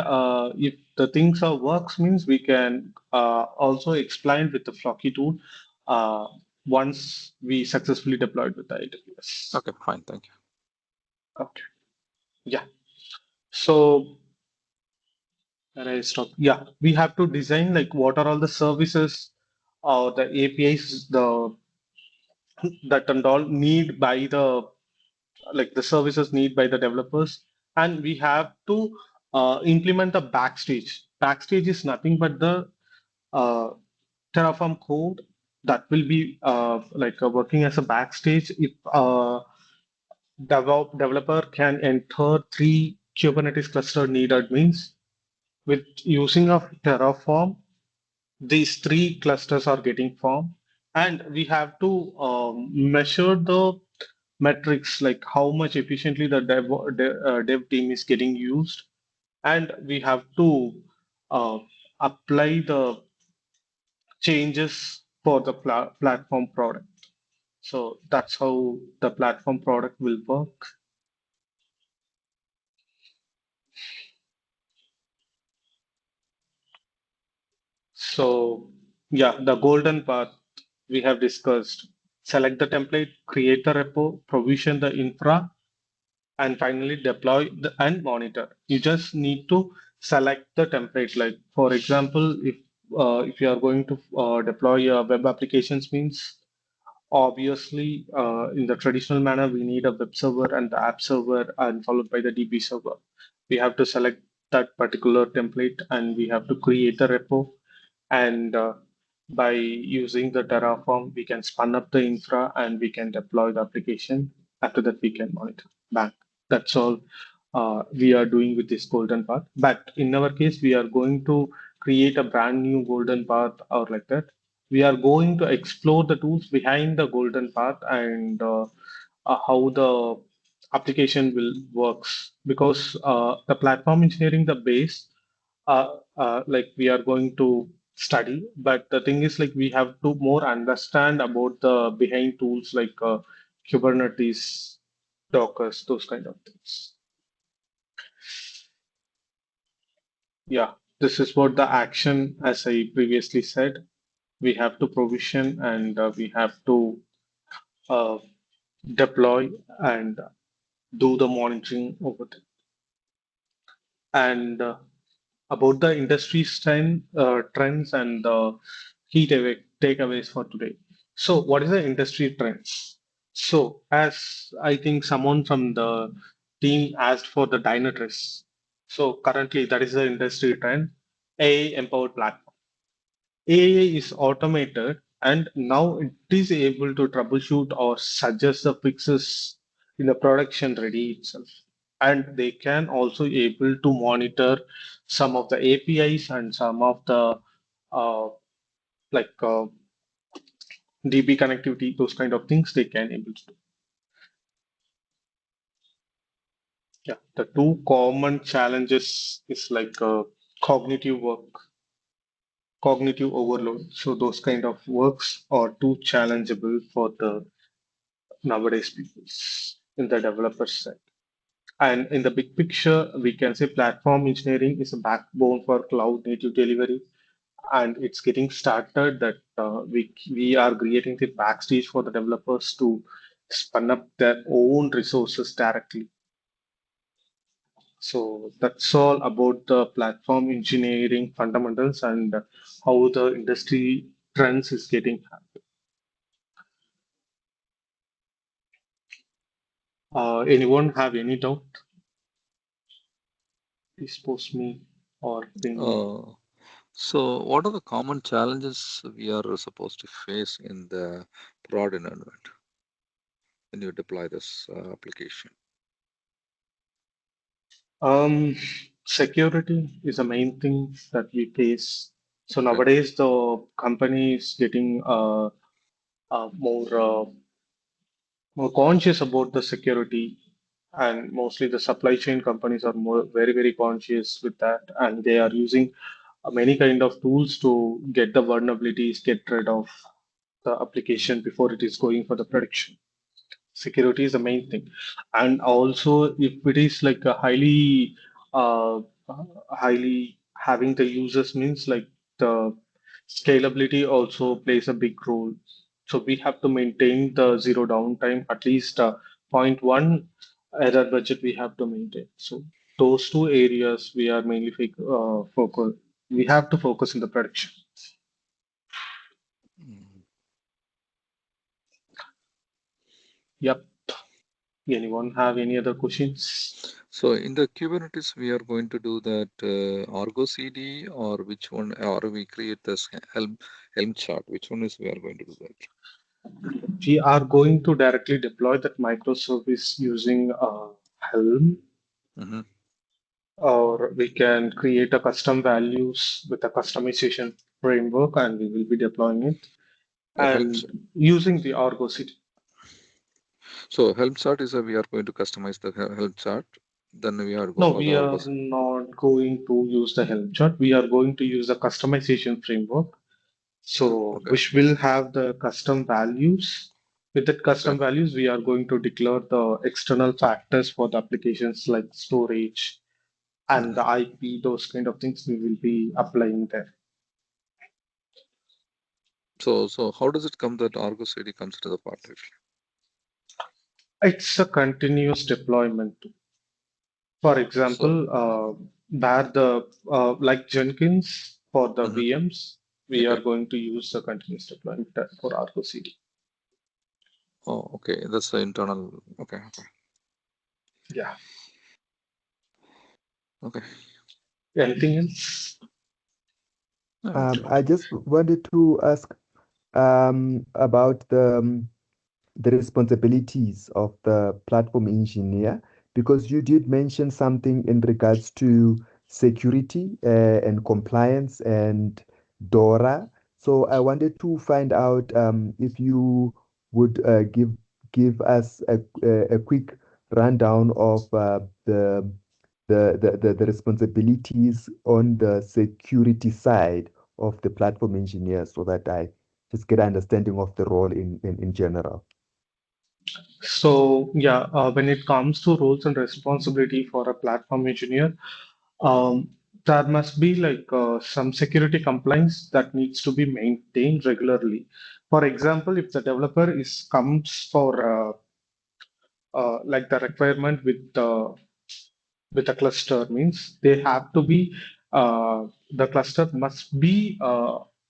if the things are works means we can also explain with the Flocky tool uh, once we successfully deployed with the AWS. Okay, fine. Thank you. Okay. Yeah. So where I stop. Yeah, we have to design like what are all the services or the APIs the that and all need by the like the services need by the developers, and we have to implement the backstage. Backstage is nothing but the uh, Terraform code that will be working as a backstage. If developer can enter three Kubernetes cluster needed means with using of Terraform these three clusters are getting formed, and we have to measure the metrics like how much efficiently the dev team is getting used, and we have to uh, apply the changes for the platform product. So that's how the platform product will work. So yeah, the golden path we have discussed: select the template, create the repo, provision the infra, and finally deploy and monitor. You just need to select the template. Like for example, if you are going to deploy your web applications means obviously in the traditional manner we need a web server and the app server and followed by the DB server. We have to select that particular template and we have to create a repo, and by using the Terraform, we can spun up the infra and we can deploy the application. After that, we can monitor back. That's all we are doing with this golden path. But in our case, we are going to create a brand new golden path or like that. We are going to explore the tools behind the golden path and how the application will works, because the platform engineering the base like we are going to study, but the thing is like we have to more understand about the behind tools like Kubernetes, Dockers, those kind of things. Yeah, this is what the action, as I previously said, we have to provision and we have to uh, deploy and do the monitoring over there. And about the industry trends and the takeaways for today. So, what is the industry trends? So, as I think someone from the team asked for the Dynatrace. So, currently, that is the industry trend, AI empowered platform. AI is automated and now it is able to troubleshoot or suggest the fixes in the production ready itself. And they can also able to monitor some of the APIs and some of the uh, like DB connectivity, those kind of things they can able to do. Yeah, the two common challenges is like cognitive work, cognitive overload. So those kind of works are too challengeable for the nowadays people in the developer side. And in the big picture, we can say platform engineering is a backbone for cloud native delivery. And it's getting started that we are creating the backstage for the developers to spin up their own resources directly. So that's all about the platform engineering fundamentals and how the industry trends is getting. Anyone have any doubt? Please post me or ping me. So, what are the common challenges we are supposed to face in the prod environment when you deploy this application? Security is the main thing that we face. So Okay. nowadays the company is getting more conscious about the security, and mostly the supply chain companies are more very conscious with that, and they are using many kind of tools to get the vulnerabilities, get rid of the application before it is going for the production. Security is the main thing, and also if it is like a uh, highly having the users means like the scalability also plays a big role. So we have to maintain the zero downtime, at least point 0.1 error budget we have to maintain. So those two areas we are mainly focus. We have to focus in the production. Mm. Yep. Anyone have any other questions? So, in the Kubernetes, we are going to do that Argo CD, or which one, or we create this Helm chart. Which one is we are going to do that? We are going to directly deploy that microservice using Helm, Mm-hmm. or we can create a custom values with a customization framework, and we will be deploying it Helm. and using the Argo City. So, Helm chart is we are going to customize the Helm chart. Then we are No, go the we are Argos. not going to use the Helm chart. We are going to use the customization framework. So, Okay. which will have the custom values. With that Okay. custom values, we are going to declare the external factors for the applications like storage and Mm-hmm. the IP, those kind of things we will be applying there. So how does it come that Argo CD comes to the party? It's a continuous deployment. For So, example, where the like Jenkins for the mhm. VMs, we Okay. are going to use the continuous deployment for Argo CD. Oh, okay. That's the internal. Okay. Okay. Yeah. Okay. Anything else? Okay. I just wanted to ask about the responsibilities of the platform engineer, because you did mention something in regards to security and compliance and DORA. So I wanted to find out if you would give us a quick rundown of the responsibilities on the security side of the platform engineer, so that I just get an understanding of the role in general. So yeah, when it comes to roles and responsibility for a platform engineer, um, there must be like some security compliance that needs to be maintained regularly. For example, if the developer is comes for like the requirement with a cluster means they have to be the cluster must be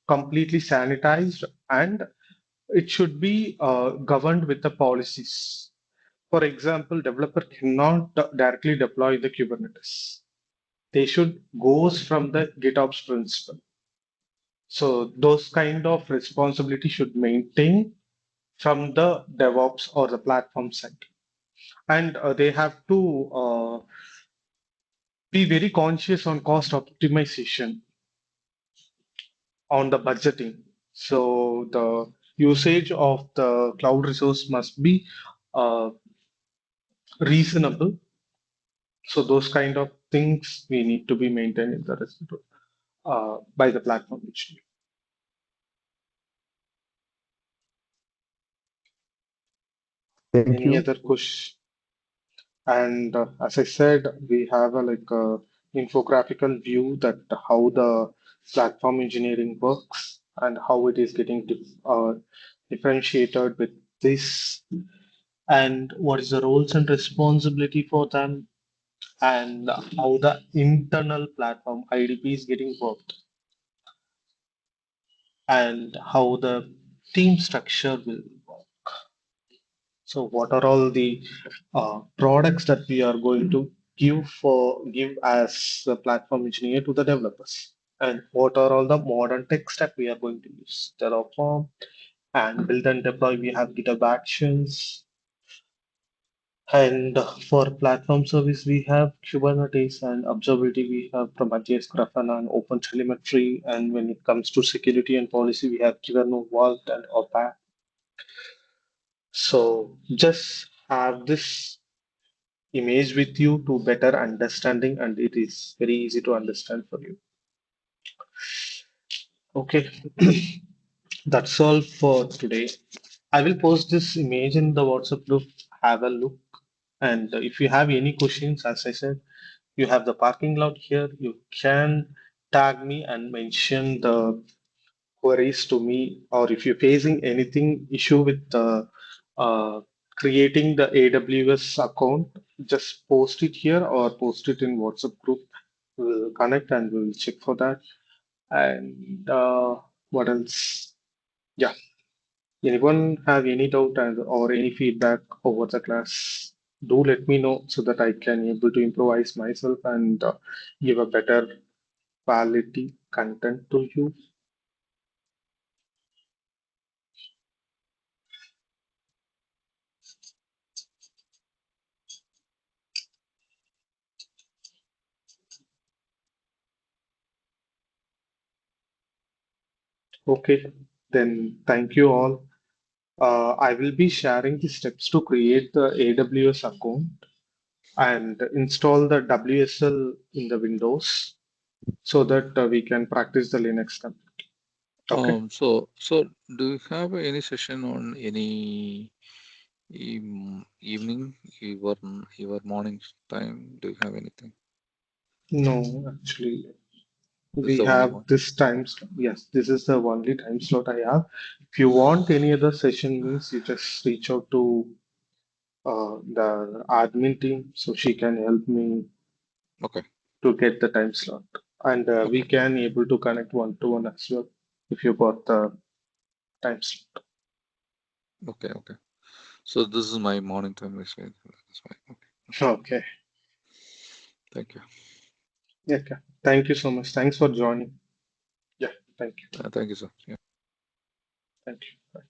completely sanitized, and it should be governed with the policies. For example, developer cannot directly deploy the Kubernetes. They should goes from the GitOps principle. So those kind of responsibility should maintain from the DevOps or the platform side. And they have to be very conscious on cost optimization on the budgeting. So the usage of the cloud resource must be uh, reasonable. So those kind of things we need to be maintained in the by the platform engineer. Thank Any you. other question? And as I said, we have a like a infographical view that how the platform engineering works and how it is getting differentiated with this, and what is the roles and responsibility for them, and how the internal platform IDP is getting worked, and how the team structure will work. So what are all the products that we are going to give as a platform engineer to the developers? And what are all the modern tech stack we are going to use? Terraform and build and deploy. We have GitHub Actions. And for platform service, we have Kubernetes and observability. We have Prometheus, Grafana, and OpenTelemetry. And when it comes to security and policy, we have Kyberno Vault and OPAC. So just have this image with you to better understanding, and it is very easy to understand for you. Okay, that's all for today. I will post this image in the WhatsApp group. Have a look, and if you have any questions, as I said, you have the parking lot here. You can tag me and mention the queries to me, or if you're facing anything issue with uh, creating the AWS account, just post it here or post it in WhatsApp group. We'll connect and we'll check for that. And what else? Yeah. Anyone have any doubt or any feedback over the class? Do let me know so that I can able to improvise myself and give a better quality content to you. Okay, then thank you all. I will be sharing the steps to create the AWS account and install the WSL in the Windows so that we can practice the Linux command. Okay. So do you have any session on any evening, your morning time? Do you have anything? No, actually, This is we the only have one. this time slot. Yes, this is the only time slot I have. If you want any other session, means you just reach out to the admin team so she can help me Okay. to get the time slot, and we Okay. can able to connect one to one as well if you got the time slot. Okay. Okay. So this is my morning time. Actually. That's fine. Okay. Okay. Thank you. Yeah. Okay. Thank you so much. Thanks for joining. Yeah. Thank you. Thank you, sir. Yeah. Thank you. Bye.